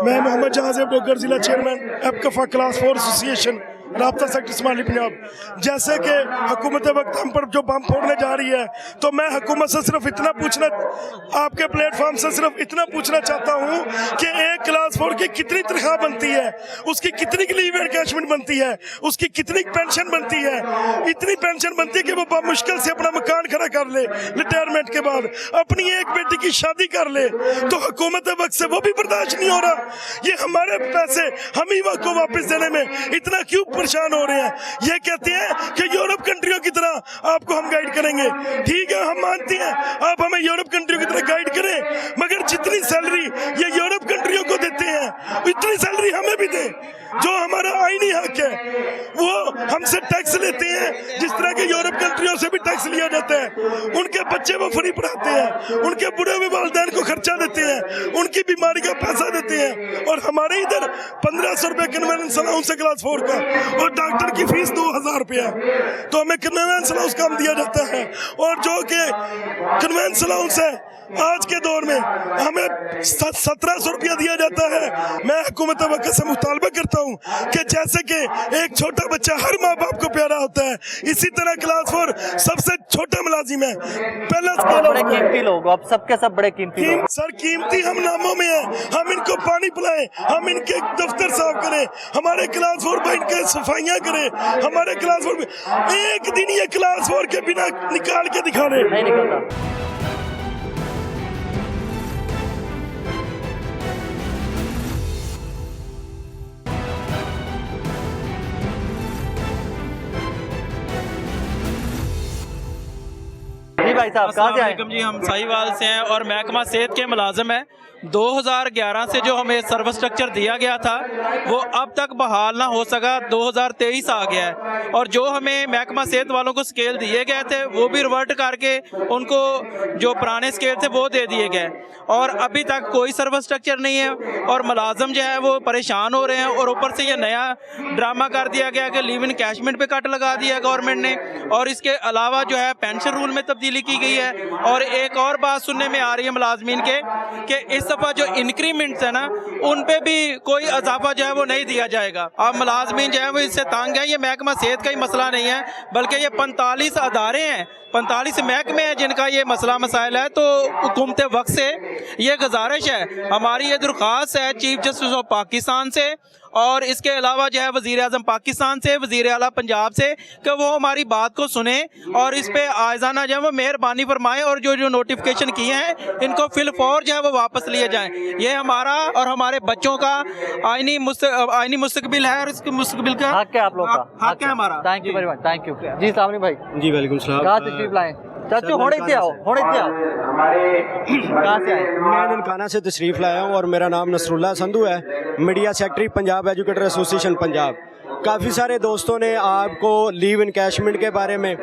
मैं मोहम्मद जहाज़ेब डोगर, जिला चेयरमैन एपकफा क्लास 4 एसोसिएशन राब्ता सेक्टर स्माली पंजाब। जैसे कि हुकूमत वक्त हम पर जो बम फोड़ने जा रही है, तो मैं हुकूमत से सिर्फ इतना पूछना, आपके प्लेटफॉर्म से सिर्फ इतना पूछना चाहता हूँ कि एक क्लास 4 की कितनी तनख्वाह बनती है, उसकी कितनी लीव एनकैशमेंट बनती है, उसकी कितनी पेंशन बनती है। इतनी पेंशन बनती है कि वो मुश्किल से अपना मकान खड़ा कर ले, रिटायरमेंट के बाद अपनी एक बेटी की शादी कर ले, तो हुकूमत वक्त से वो भी बर्दाश्त नहीं हो रहा। ये हमारे पैसे हम ही को वापस देने में इतना क्यों परेशान हो रहे हैं। ये कहते हैं कि यूरोप कंट्रियों की तरह आपको हम गाइड करेंगे। ठीक है, हम मानते हैं आप हमें यूरोप कंट्रियों की तरह गाइड करें, मगर जितनी सैलरी ये यूरोप कंट्रियों को देते हैं उतनी सैलरी हमें भी दें। जो हमारा आईनी हक है, वो हमसे टैक्स लेते हैं जिस तरह के यूरोप कंट्रियों से भी टैक्स लिया जाता है। उनके बच्चे वो फ्री पढ़ाते हैं, उनके बुढ़े हुए वालिदैन को खर्चा देते हैं, उनकी बीमारी का पैसा देते हैं, और हमारे इधर 1500 रुपये कन्वेंस अलाउंस है क्लास 4 का, और डॉक्टर की फीस 2000 रुपया, तो हमें कन्वेंस अलाउंस कम दिया जाता है। और जो कि कन्वेंस अलाउंस है आज के दौर में हमें 1700 रुपया दिया जाता है। मैं हुकूमत वक्त से मुतालबा करता हूँ कि जैसे कि एक छोटा बच्चा हर माँ बाप को प्यारा होता है, इसी तरह क्लास 4 सबसे छोटा मुलाजिम है। पहला बड़े कीमती लोग, आप सबके सब बड़े कीमती लोग। सर कीमती हम नामों में है, हम इनको पानी पिलाएं, हम इनके दफ्तर साफ करें, हमारे क्लास 4 पर इनके सफाइयाँ करें, हमारे क्लास 4 में एक दिन ये क्लास 4 के बिना निकाल के दिखा रहे नहीं निकलता। जी भाई साहब कहाँ से आए? जी हम साहिवाल से हैं और महकमा सेहत के मुलाजिम हैं। 2011 से जो हमें सर्विस स्ट्रक्चर दिया गया था वो अब तक बहाल ना हो सका, 2023 आ गया है, और जो हमें महकमा सेहत वालों को स्केल दिए गए थे वो भी रिवर्ट करके उनको जो पुराने स्केल थे वो दे दिए गए, और अभी तक कोई सर्विस स्ट्रक्चर नहीं है, और मुलाजिम जो है वो परेशान हो रहे हैं। और ऊपर से ये नया ड्रामा कर दिया गया कि लीव इन कैशमेंट पे कट लगा दिया गवर्नमेंट ने, और इसके अलावा जो है पेंशन रूल में तब्दीली की गई है। और एक और बात सुनने में आ रही है मुलाजमीन के कि इस दफ़ा जो इंक्रीमेंट्स है ना उन पे भी कोई इजाफा जो है वो नहीं दिया जाएगा। अब मुलाजमीन जो है वो इससे तंग है। ये महकमा सेहत का ही मसला नहीं है, बल्कि ये 45 अदारे हैं, 45 महकमे हैं जिनका ये मसला मसाइल है। तो हुकूमत वक्त से ये गुजारिश है, हमारी ये दरख्वास्त है चीफ जस्टिस ऑफ पाकिस्तान से اور اس کے علاوہ جو ہے وزیر اعظم پاکستان سے, وزیر اعلیٰ پنجاب سے, کہ وہ ہماری بات کو سنیں اور اس پہ آئزانہ جو ہے وہ مہربانی فرمائیں, اور جو نوٹیفکیشن کیے ہیں ان کو فی الفور جو ہے وہ واپس لیے جائیں. یہ ہمارا اور ہمارے بچوں کا آئینی مستقبل ہے, اور اس کے مستقبل کا حق ہے آپ لوگ کا, حق ہے ہمارا. Thank you very much, thank you. جی سامنے بھائی, جی وعلیکم السلام. کہاں تشریف لائیں؟ چاچو ہونے سے آؤ, کہاں سے آئے؟ میں ننکانہ سے تشریف لایا ہوں اور میرا نام نصر اللہ سندھو ہے, media secretary Punjab educator association Punjab. کافی سارے دوستوں نے آپ کو لیو انکیشمنٹ کے بارے میں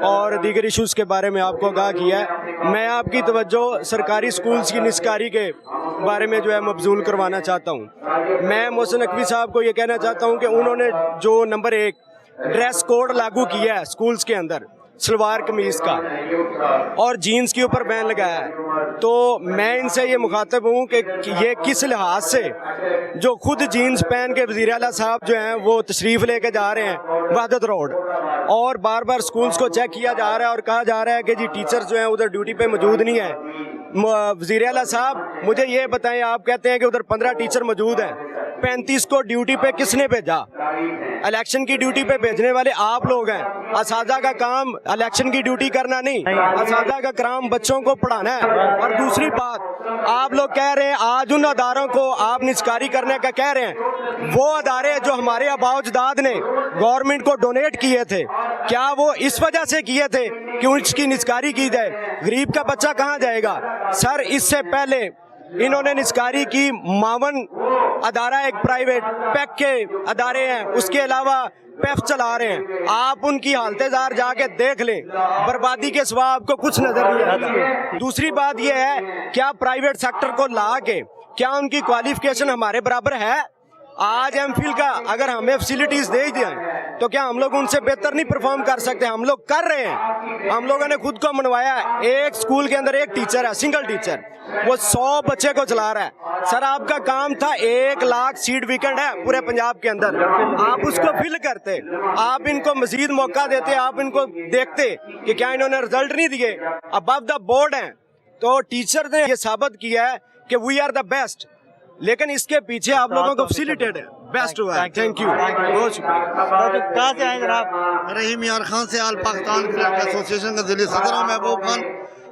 اور دیگر ایشوز کے بارے میں آپ کو آگاہ کیا ہے. میں آپ کی توجہ سرکاری سکولز کی نسکاری کے بارے میں جو ہے مبذول کروانا چاہتا ہوں. میں محسن نقوی صاحب کو یہ کہنا چاہتا ہوں کہ انہوں نے جو نمبر 1 ڈریس کوڈ لاگو کیا ہے سکولز کے اندر, سلوار قمیض کا اور جینز کے اوپر بین لگایا ہے, تو میں ان سے یہ مخاطب ہوں کہ یہ کس لحاظ سے جو خود جینز پہن کے وزیر اعلیٰ صاحب جو ہیں وہ تشریف لے کے جا رہے ہیں وحدت روڈ, اور بار بار سکولز کو چیک کیا جا رہا ہے اور کہا جا رہا ہے کہ جی ٹیچرز جو ہیں ادھر ڈیوٹی پہ موجود نہیں ہیں. وزیر اعلیٰ صاحب مجھے یہ بتائیں, آپ کہتے ہیں کہ ادھر 15 ٹیچر موجود ہیں, 35 کو ڈیوٹی پہ کس نے بھیجا؟ الیکشن کی ڈیوٹی پہ بھیجنے والے آپ لوگ ہیں. اساتذہ کا کام الیکشن کی ڈیوٹی کرنا نہیں, اساتذہ کا کام بچوں کو پڑھانا ہے. اور دوسری بات, آپ لوگ کہہ رہے ہیں آج ان اداروں کو آپ نسکاری کرنے کا کہہ رہے ہیں, وہ ادارے جو ہمارے آباء و اجداد نے گورنمنٹ کو ڈونیٹ کیے تھے, کیا وہ اس وجہ سے کیے تھے کہ اس کی نسکاری کی جائے؟ غریب کا بچہ کہاں جائے گا؟ سر اس سے پہلے انہوں نے نسکاری کی 52 ادارہ ایک پرائیویٹ پیک کے ادارے ہیں, اس کے علاوہ پیف چلا رہے ہیں. آپ ان کی حالت زار جا کے دیکھ لیں, بربادی کے سوا آپ کو کچھ نظر نہیں آتا. دوسری بات یہ ہے, کیا پرائیویٹ سیکٹر کو لا کے کیا ان کی کوالیفیکیشن ہمارے برابر ہے؟ آج ایم فل کا اگر ہمیں فیسلٹیز دے دیں تو کیا ہم لوگ ان سے بہتر نہیں پرفارم کر سکتے؟ ہم لوگ کر رہے ہیں. ہم لوگوں نے خود کو منوایا ہے, ایک سکول کے اندر ایک ٹیچر ہے, سنگل ٹیچر, وہ 100 بچے کو چلا رہا ہے. سر آپ کا کام تھا 1 لاکھ سیٹ ویکنڈ ہے پورے پنجاب کے اندر, آپ اس کو فل کرتے, آپ ان کو مزید موقع دیتے, آپ ان کو دیکھتے کہ کیا انہوں نے رزلٹ نہیں دیے, ابو دا بورڈ ہیں. تو ٹیچر نے یہ ثابت کیا ہے کہ وی آر دا بیسٹ, لیکن اس کے پیچھے آپ لوگوں کو فیسیلیٹیڈ ہے, بیسٹ ہوا ہے. تھینک یو, بہت شکریہ. کہاں سے آئے جناب؟ رحیم یار خان سے آل پاکستان کرکٹ ایسوسیشن کا ذیلی صدر ہوں. محبوب خان,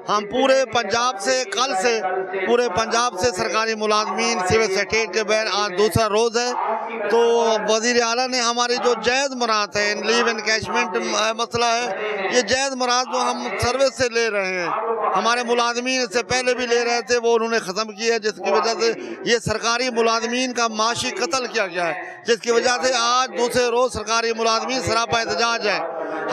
ہم پورے پنجاب سے کل سے پورے پنجاب سے سرکاری ملازمین سول سیکریٹریٹ کے بین آج دوسرا روز ہے, تو وزیر اعلیٰ نے ہماری جو جائز مراد ہے لیو انکیشمنٹ مسئلہ ہے, یہ جائز مراد جو ہم سروس سے لے رہے ہیں, ہمارے ملازمین اس سے پہلے بھی لے رہے تھے, وہ انہوں نے ختم کیا ہے, جس کی وجہ سے یہ سرکاری ملازمین کا معاشی قتل کیا گیا ہے, جس کی وجہ سے آج دوسرے روز سرکاری ملازمین سراپا احتجاج ہے.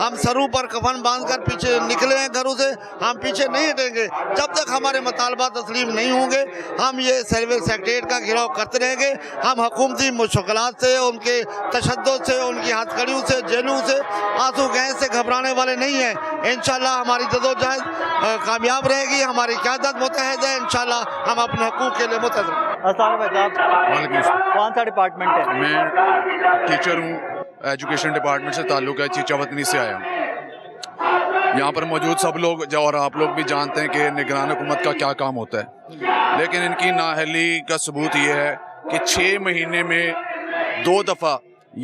ہم سروں پر کفن باندھ کر پیچھے نکلے ہیں گھروں سے, ہم پیچھے نہیں ہٹیں گے جب تک ہمارے مطالبات تسلیم نہیں ہوں گے. ہم یہ سول سیکریٹریٹ کا گھیراؤ کرتے رہیں گے. ہم حکومتی مشکلات سے, ان کے تشدد سے, ان کی ہتھ کڑیوں سے, جیلوں سے, آنسو گیس سے گھبرانے والے نہیں ہیں. انشاءاللہ ہماری جدوجہد کامیاب رہے گی, ہماری قیادت متحد ہے, انشاءاللہ ہم اپنے حقوق کے لیے متحد ہیں. السلام علیکم, کون سا ڈپارٹمنٹ ہے؟ میں ٹیچر ہوں, ایجوکیشن ڈپارٹمنٹ سے تعلق ہے, چیچا وطنی سے آیا ہوں. یہاں پر موجود سب لوگ اور آپ لوگ بھی جانتے ہیں کہ نگران حکومت کا کیا کام ہوتا ہے, لیکن ان کی نااہلی کا ثبوت یہ ہے کہ 6 مہینے میں 2 دفعہ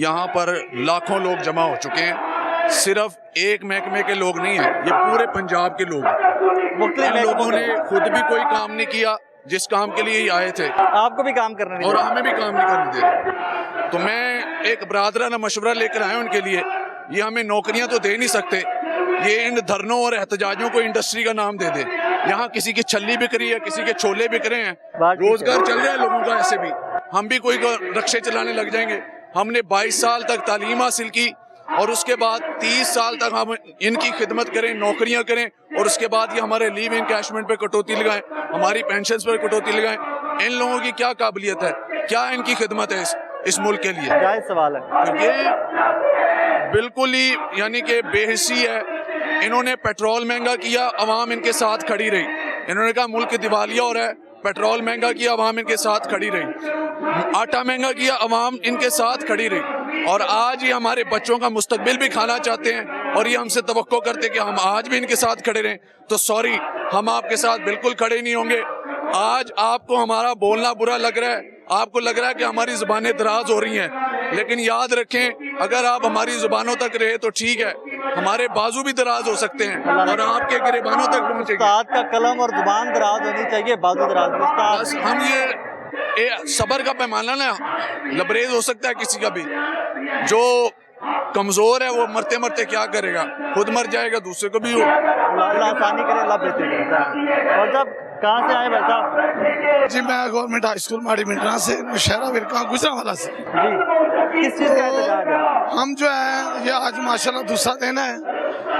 یہاں پر لاکھوں لوگ جمع ہو چکے ہیں. صرف ایک محکمے کے لوگ نہیں ہیں, یہ پورے پنجاب کے لوگ ہیں. ان لوگوں نے خود بھی کوئی کام نہیں کیا جس کام کے لیے آئے تھے, آپ کو بھی کام کرنا نہیں, اور ہمیں بھی کام نہیں کرنے دے رہے. تو میں ایک برادرانہ مشورہ لے کر آیا ان کے لیے, یہ ہمیں نوکریاں تو دے نہیں سکتے, یہ ان دھرنوں اور احتجاجوں کو انڈسٹری کا نام دے دے. یہاں کسی کی چھلی بک رہی ہے, کسی کے چھولے بک رہے ہیں, روزگار چل رہا ہے لوگوں کا. ایسے بھی ہم بھی کوئی رکشے چلانے لگ جائیں گے. ہم نے 22 سال تک تعلیم حاصل کی اور اس کے بعد 30 سال تک ہم ان کی خدمت کریں, نوکریاں کریں, اور اس کے بعد یہ ہمارے لیو انکیشمنٹ پہ کٹوتی لگائیں, ہماری پینشنز پر کٹوتی لگائیں. ان لوگوں کی کیا قابلیت ہے, کیا ان کی خدمت ہے اس ملک کے لیے؟ جائز سوال ہے. یہ بالکل ہی یعنی کہ بے حسی ہے. انہوں نے پیٹرول مہنگا کیا, عوام ان کے ساتھ کھڑی رہی. انہوں نے کہا ملک دیوالیہ ہو رہا ہے, پیٹرول مہنگا کیا, عوام ان کے ساتھ کھڑی رہی. آٹا مہنگا کیا, عوام ان کے ساتھ کھڑی رہی. اور آج یہ ہمارے بچوں کا مستقبل بھی کھانا چاہتے ہیں, اور یہ ہم سے توقع کرتے کہ ہم آج بھی ان کے ساتھ کھڑے رہیں. تو سوری, ہم آپ کے ساتھ بالکل کھڑے نہیں ہوں گے. آج آپ کو ہمارا بولنا برا لگ رہا ہے, آپ کو لگ رہا ہے کہ ہماری زبانیں دراز ہو رہی ہیں، لیکن یاد رکھیں اگر آپ ہماری زبانوں تک رہے تو ٹھیک ہے، ہمارے بازو بھی دراز ہو سکتے ہیں اور آپ کے گریبانوں تک پہنچیں گے۔ استاد کا قلم اور زبان دراز ہونی چاہیے، بازو دراز نہیں۔ استاد بس ہم یہ صبر کا پیمانہ نا لبریز ہو سکتا ہے کسی کا بھی، جو کمزور ہے وہ مرتے مرتے کیا کرے گا، خود مر جائے گا، دوسرے کو بھی ہو۔ اللہ آسانی کرے، اللہ بہتر کرے۔ اور جب کہاں سے آئے بھائی صاحب؟ جی میں گورنمنٹ ہائی اسکول ماڑی منڈرا سے، نوشہرہ ورکا گجرانوالہ سے۔ جی کس چیز کا احتجاج ہے؟ ہم جو ہے یہ آج ماشاءاللہ دوسرا دن ہے،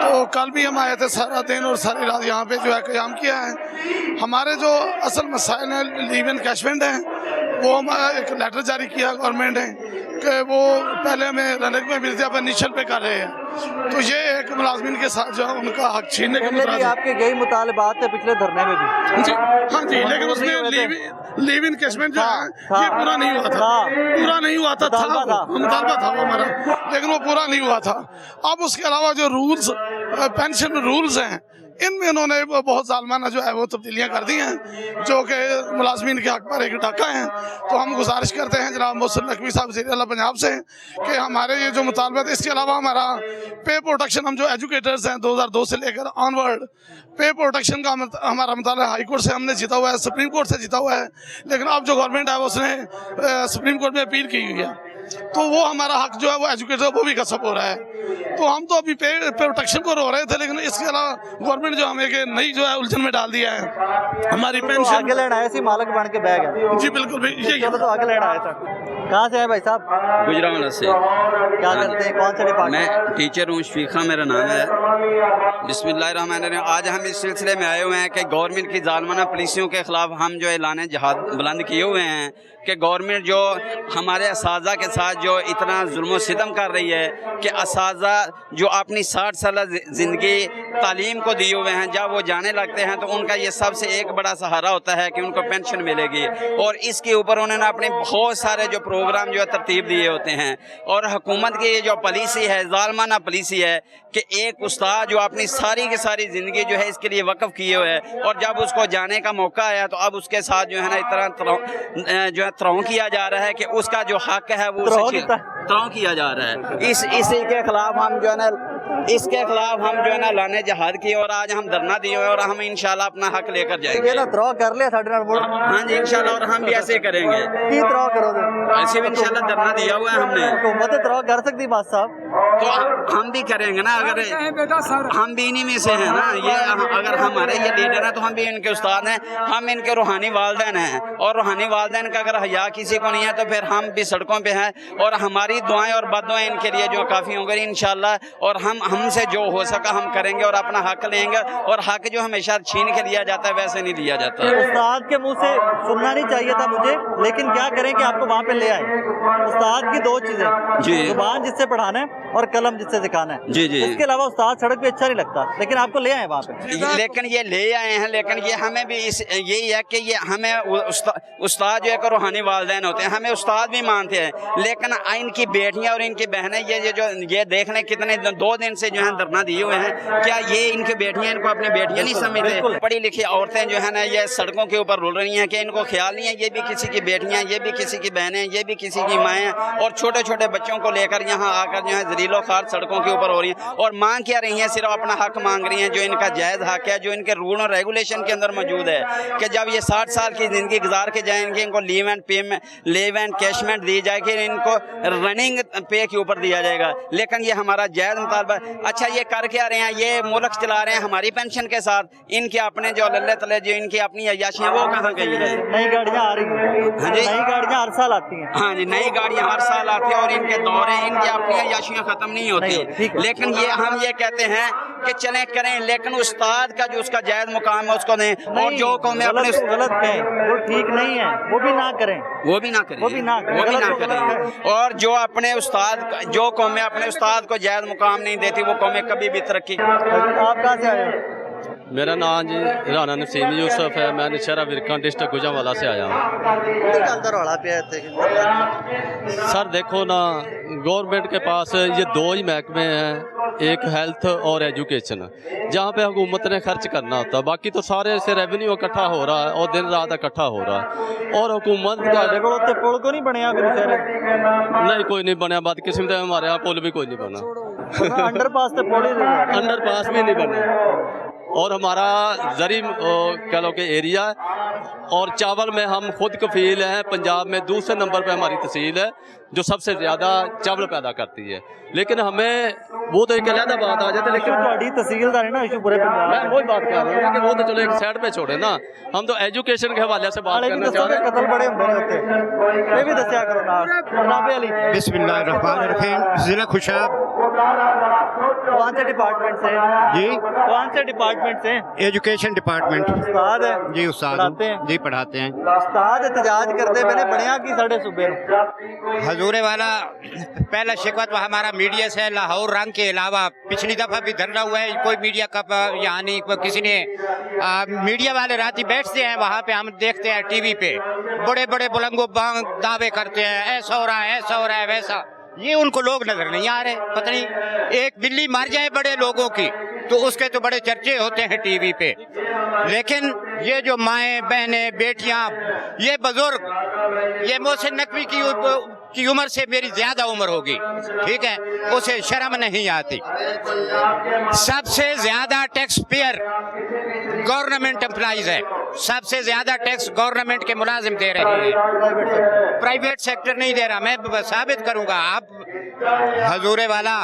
تو کل بھی ہم آئے تھے، سارا دن اور ساری رات یہاں پہ جو ہے قیام کیا ہے۔ ہمارے جو اصل مسائل ہیں لیو ان کیشمنٹ ہیں، وہ ہمارا ایک لیٹر جاری کیا گورنمنٹ نے کہ وہ پہلے ہمیں رنک میں ملتے اب انیشل پہ کر رہے ہیں، تو یہ ایک ملازمین کے ساتھ جو ہے ان کا حق چھیننے کے مترادف۔ آپ کے یہی مطالبات تھے پچھلے دھرنے میں بھی؟ جی ہاں جی، لیکن اس میں لیو ان کیشمنٹ جو ہے یہ پورا نہیں ہوا تھا، پورا نہیں ہوا تھا، مطالبہ تھا وہ ہمارا، لیکن وہ پورا نہیں ہوا تھا۔ اب اس کے علاوہ جو رولز پینشن رولز ہیں ان میں انہوں نے بہت ظالمانہ جو ہے وہ تبدیلیاں کر دی ہیں، جو کہ ملازمین کے حق پر ایک ڈاکہ ہیں۔ تو ہم گزارش کرتے ہیں جناب محسن نقوی صاحب وزیر اعلیٰ پنجاب سے کہ ہمارے یہ جو مطالبات، اس کے علاوہ ہمارا پے پروٹیکشن، ہم جو ایجوکیٹرز ہیں 2002 سے لے کر آن ورڈ پے پروٹیکشن کا ہمارا مطالبہ ہائی کورٹ سے ہم نے جیتا ہوا ہے، سپریم کورٹ سے جیتا ہوا ہے، لیکن اب جو گورنمنٹ ہے اس نے سپریم کورٹ میں اپیل کی ہوئی ہے، تو وہ ہمارا حق جو ہے وہ ایجوکیٹر وہ بھی غصب ہو رہا ہے۔ تو ہم تو ابھی پے پروٹیکشن کو رو رہے تھے، لیکن اس کے علاوہ گورنمنٹ جو ہمیں کہ نئی جو ہے الجھن میں ڈال دیا ہے ہماری پینشن۔ آگے لینا آئے سی مالک بن کے بیگ ہے۔ جی بالکل، چلو تو آگے لینا آیا تھا۔ کہاں سے آئے بھائی صاحب؟ گجرانوالہ سے۔ کیا کرتے ہیں، کون سے ڈپارٹمنٹ؟ میں ٹیچر ہوں، شفیق خان میرا نام ہے۔ بسم اللہ الرحمن الرحیم۔ آج ہم اس سلسلے میں آئے ہوئے ہیں کہ گورنمنٹ کی ظالمانہ پالیسیوں کے خلاف ہم جو اعلان جہاد بلند کیے ہوئے ہیں کہ گورنمنٹ جو ہمارے اساتذہ کے ساتھ جو اتنا ظلم و ستم کر رہی ہے کہ اساتذہ جو اپنی 60 سالہ زندگی تعلیم کو دیے ہوئے ہیں، جب وہ جانے لگتے ہیں تو ان کا یہ سب سے ایک بڑا سہارا ہوتا ہے کہ ان کو پینشن ملے گی، اور اس کے اوپر انہوں نے اپنے بہت سارے جو پروگرام جو ہے ترتیب دیے ہوتے ہیں۔ اور حکومت کی یہ جو پالیسی ہے، ظالمانہ پالیسی ہے کہ ایک استاد جو اپنی ساری کی ساری زندگی جو ہے اس کے لیے وقف کیے ہوئے ہے، اور جب اس کو جانے کا موقع آیا تو اب اس کے ساتھ جو ہے نا اتنا جو ہے تروں کیا جا رہا ہے کہ اس کا جو حق ہے وہ تروں کیا جا رہا ہے۔ اسی کے خلاف ہم جو ہے نا لانے جہاد کی، اور آج ہم دھرنا دیے ہوئے اور ہم انشاءاللہ اپنا حق لے کر جائیں گے۔ یہ نا ترو کر لیا ساڈے نال مڑ؟ ہاں جی انشاءاللہ، اور ہم بھی ایسے کریں گے۔ کی ترو کرو گے؟ ایسے بھی انشاءاللہ دھرنا دیا ہوا ہے ہم نے۔ حکومت ترو کر سکتی بات صاحب؟ تو ہم بھی کریں گے نا، اگر ہم بھی انہی میں سے ہیں نا، یہ اگر ہمارے یہ لیڈر ہیں تو ہم بھی ان کے استاد ہیں، ہم ان کے روحانی والدین ہیں، اور روحانی والدین کا اگر حیا کسی کو نہیں ہے تو پھر ہم بھی سڑکوں پہ ہیں، اور ہماری دعائیں اور بددعائیں ان کے لیے جو کافی ہوں گی انشاءاللہ، اور ہم سے جو ہو سکا ہم کریں گے اور اپنا حق لیں گے، اور حق جو ہمیشہ چھین کے لیا جاتا ہے ویسے نہیں لیا جاتا۔ استاد کے منہ سے سننا نہیں چاہیے تھا مجھے، لیکن کیا کریں کہ آپ کو وہاں پہ لے آئے۔ استاد کی دو چیزیں، زبان جس سے پڑھانا ہے اور قلم جس سے سکھانا ہے۔ جی جی، اس کے علاوہ استاد سڑک پہ اچھا نہیں لگتا، لیکن آپ کو لے آئے وہاں پہ۔ لیکن یہ لے آئے ہیں، لیکن یہ ہمیں بھی یہی ہے کہ یہ ہمیں استاد جو ہے روحانی والدین ہوتے ہیں، ہمیں استاد بھی مانتے ہیں، لیکن ان کی بیٹیاں اور ان کی بہنیں یہ دیکھنے کتنے 2 دن سے جو ہے دھرنا دیے ہوئے ہیں، کیا یہ ان کی بیٹیاں ان کو اپنی بیٹیاں نہیں سمجھتے؟ پڑھی لکھی عورتیں جو ہے نا یہ سڑکوں کے اوپر رول رہی ہیں کہ ان کو خیال نہیں ہے یہ بھی کسی کی بیٹیاں، یہ بھی کسی کی بہنیں، یہ بھی کسی کی مائیں، اور چھوٹے چھوٹے بچوں کو لے کر یہاں آ کر جو ہے ذلیل و خوار سڑکوں کے اوپر ہو رہی ہیں، اور مانگ کیا رہی ہیں؟ صرف اپنا حق مانگ رہی ہیں، جو ان کا جائز حق ہے، جو ان کے رول اور ریگولیشن کے اندر موجود ہے کہ جب یہ 60 سال کی زندگی گزار کے جائیں گے ان کو لیو اینڈ کیشمنٹ دی جائے گی، ان کو رننگ پے کے اوپر دیا جائے گا، لیکن یہ ہمارا جائز مطالبہ۔ اچھا یہ کر کیا رہے ہیں؟ یہ ملک چلا رہے ہیں ہماری پینشن کے ساتھ، ان کے اپنے جو اللہ تعالی جو ان کی اپنی عیاشیاں وہ کہاں گئی ہیں؟ نئی گاڑیاں آ رہی ہیں، ہاں جی، نئی گاڑیاں ہر سال آتی ہیں۔ ہاں جی، نئی گاڑیاں ہر سال آتی ہیں اور ان کے دورے ان کی اپنی عیاشیاں ختم نہیں ہوتی، لیکن یہ ہم یہ کہتے ہیں کہ چلیں کریں، لیکن استاد کا جو اس کا جائز مقام ہے اس کو دیں، اور جو قومیں اپنے غلط کہیں وہ ٹھیک نہیں ہے وہ بھی نہ کریں، وہ بھی نہ کریں، اور جو اپنے استاد جو قومیں اپنے استاد کو جائز مقام نہیں دیتی وہ قومیں کبھی بھی ترقی۔ آپ کہاں سے آئے ہو؟ मेरा नाम जी राना नसीम यूसुफ है। मैं नशहरा विरकां डिस्ट्रिक्ट गुजरांवाला से आया हूँ। सर देखो ना, गवर्नमेंट के पास ये दो ही महकमे हैं, एक हेल्थ और एजुकेशन, जहाँ पे हुकूमत ने खर्च करना होता है। बाकी तो सारे से रेवेन्यू इकट्ठा हो रहा है और दिन रात इकट्ठा हो रहा है। और हुकूमत का पुल को नहीं बनया नहीं, कोई नहीं बनया। बात किस्म से हमारे यहाँ पुल भी कोई नहीं बना। अंडरपास अंडरपास भी नहीं बना। और हमारा जरी कह लो कि एरिया और चावल में हम खुद कफील हैं। पंजाब में दूसरे नंबर पे हमारी तहसील है जो सबसे ज़्यादा चावल पैदा करती है। लेकिन हमें वो तो एक अलग बात आ जाती है, लेकिन तहसीलदार है ना इशू पूरे पंजाब। मैं वही बात कर रहा हूँ कि वो तो चलो एक साइड पे छोड़े ना, हम तो एजुकेशन के हवाले से बात करना चाह रहे हैं। कतल बड़े होते ये भी दस्या करो ना। जनाब अली बिस्मिल्लाहिर्रहमानिर्रहीम। जिला खुशाब। कौन से डिपार्टमेंट से जी? कौन से डिपार्टमेंट से? Education department. उस्ताद है जी? उस्ताद पढ़ाते हैं जी, पढ़ाते हैं। उस्ताद एहतजाज करते मैंने बढ़िया की साढ़े सूबे हजूरे वाला पहला शिकवत हमारा मीडिया से लाहौर रंग के अलावा पिछली दफा भी धरना हुआ है। कोई मीडिया का यहाँ नहीं, किसी ने मीडिया वाले राती बैठते हैं वहाँ पे, हम देखते हैं टीवी पे बड़े बड़े बुलंगो बांग दावे करते हैं, ऐसा हो रहा है, ऐसा हो रहा है, वैसा। ये उनको लोग नजर नहीं आ रहे। पता नहीं एक बिल्ली मर जाए बड़े लोगों की तो उसके तो बड़े चर्चे होते हैं टीवी पे, लेकिन ये जो माएँ बहनें बेटियां, ये बुजुर्ग, ये मोहसिन नकवी की उम्र से मेरी ज्यादा उम्र होगी, ठीक है, उसे शर्म नहीं आती। सबसे ज्यादा टैक्स पेयर गवर्नमेंट एम्प्लॉइज है, सबसे ज्यादा टैक्स गवर्नमेंट के मुलाजिम दे रहे हैं, प्राइवेट सेक्टर नहीं दे रहा। मैं साबित करूंगा। आप हजूरे वाला,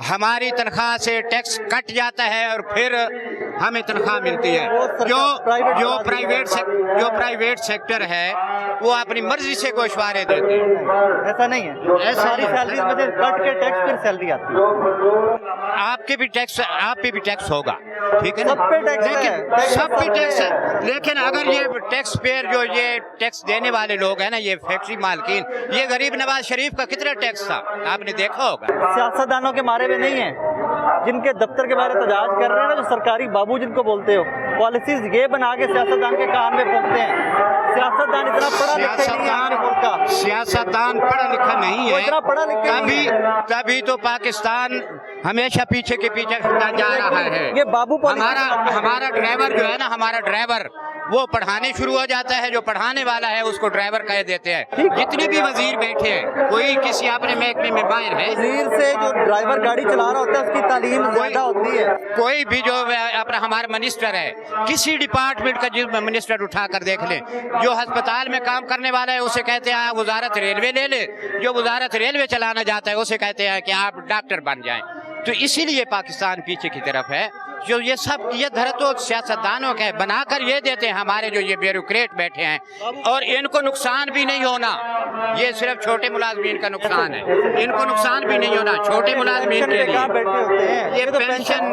हमारी तनख्वाह से टैक्स कट जाता है और फिर हमें तनख्वाह मिलती है। जो प्राइवेट सेक्टर है वो अपनी मर्जी से गोशवारे देते हैं। ऐसा नहीं है, सारी सैलरी में से कट के टैक्स फिर सैलरी आती है। आपके भी टैक्स, आप पे भी टैक्स होगा, ठीक है ना? सब पे टैक्स लेकिन है, सब पे टैक्स है। लेकिन अगर ये टैक्स पेयर जो ये टैक्स देने वाले लोग हैं ना, ये फैक्ट्री मालकीन, ये गरीब नवाज शरीफ का कितना टैक्स था आपने देखा होगा। सियासतदानों के मारे में नहीं है, जिनके दफ्तर के बारे में तजाज कर रहे हैं ना, जो सरकारी बाबू जिनको बोलते हो, पॉलिसीज ये बना के सियासतदान के कान में फूंकते हैं। सियासतदान इतना पढ़ा लिखा नहीं है हमारे मुल्क का। सियासतदान पढ़ा लिखा नहीं है, इतना पढ़ा लिखा नहीं है। तभी तो पाकिस्तान हमेशा पीछे के पीछे जा रहा है। ये बाबू हमारा ड्राइवर जो है ना, हमारा ड्राइवर वो पढ़ाने शुरू हो जाता है, जो पढ़ाने वाला है उसको ड्राइवर कह देते हैं। जितने भी वजीर बैठे हैं, कोई किसी अपने महकमे में माहिर है। वजीर से जो ड्राइवर गाड़ी चला रहा होता है उसकी तालीम ज्यादा होती है। कोई भी जो अपना हमारा मिनिस्टर है, किसी डिपार्टमेंट का जिस मिनिस्टर उठा कर देख ले, जो अस्पताल में काम करने वाला है उसे कहते हैं वजारत रेलवे ले ले, जो वजारत रेलवे चलाना जाता है उसे कहते हैं कि आप डॉक्टर बन जाएं। तो इसीलिए पाकिस्तान पीछे की तरफ है। जो ये सब ये धर तो सियासतदानों के बनाकर ये देते हैं, हमारे जो ये ब्यूरोक्रेट बैठे हैं, और इनको नुकसान भी नहीं होना। ये सिर्फ छोटे मुलाजमीन का नुकसान है, इनको नुकसान भी नहीं होना छोटे मुलाजमीन के लिए। ये पेंशन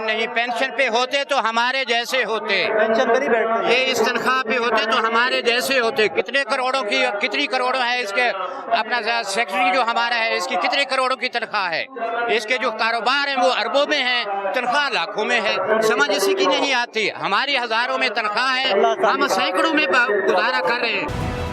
नहीं, पेंशन पे होते तो हमारे जैसे होते, पेंशन पर ही बैठते। ये इस तनख्वाह पे होते तो हमारे जैसे होते। कितने करोड़ों की, कितनी करोड़ों है इसके, अपना सेक्रेटरी जो हमारा है इसकी कितने करोड़ों की तनख्वाह है, इसके जो कारोबार है वो अरबों में है, तनख्वाह लाखों में है। समझ इसी की नहीं आती। हमारी हजारों में तनख्वाह है, हम सैकड़ों में गुजारा कर रहे हैं।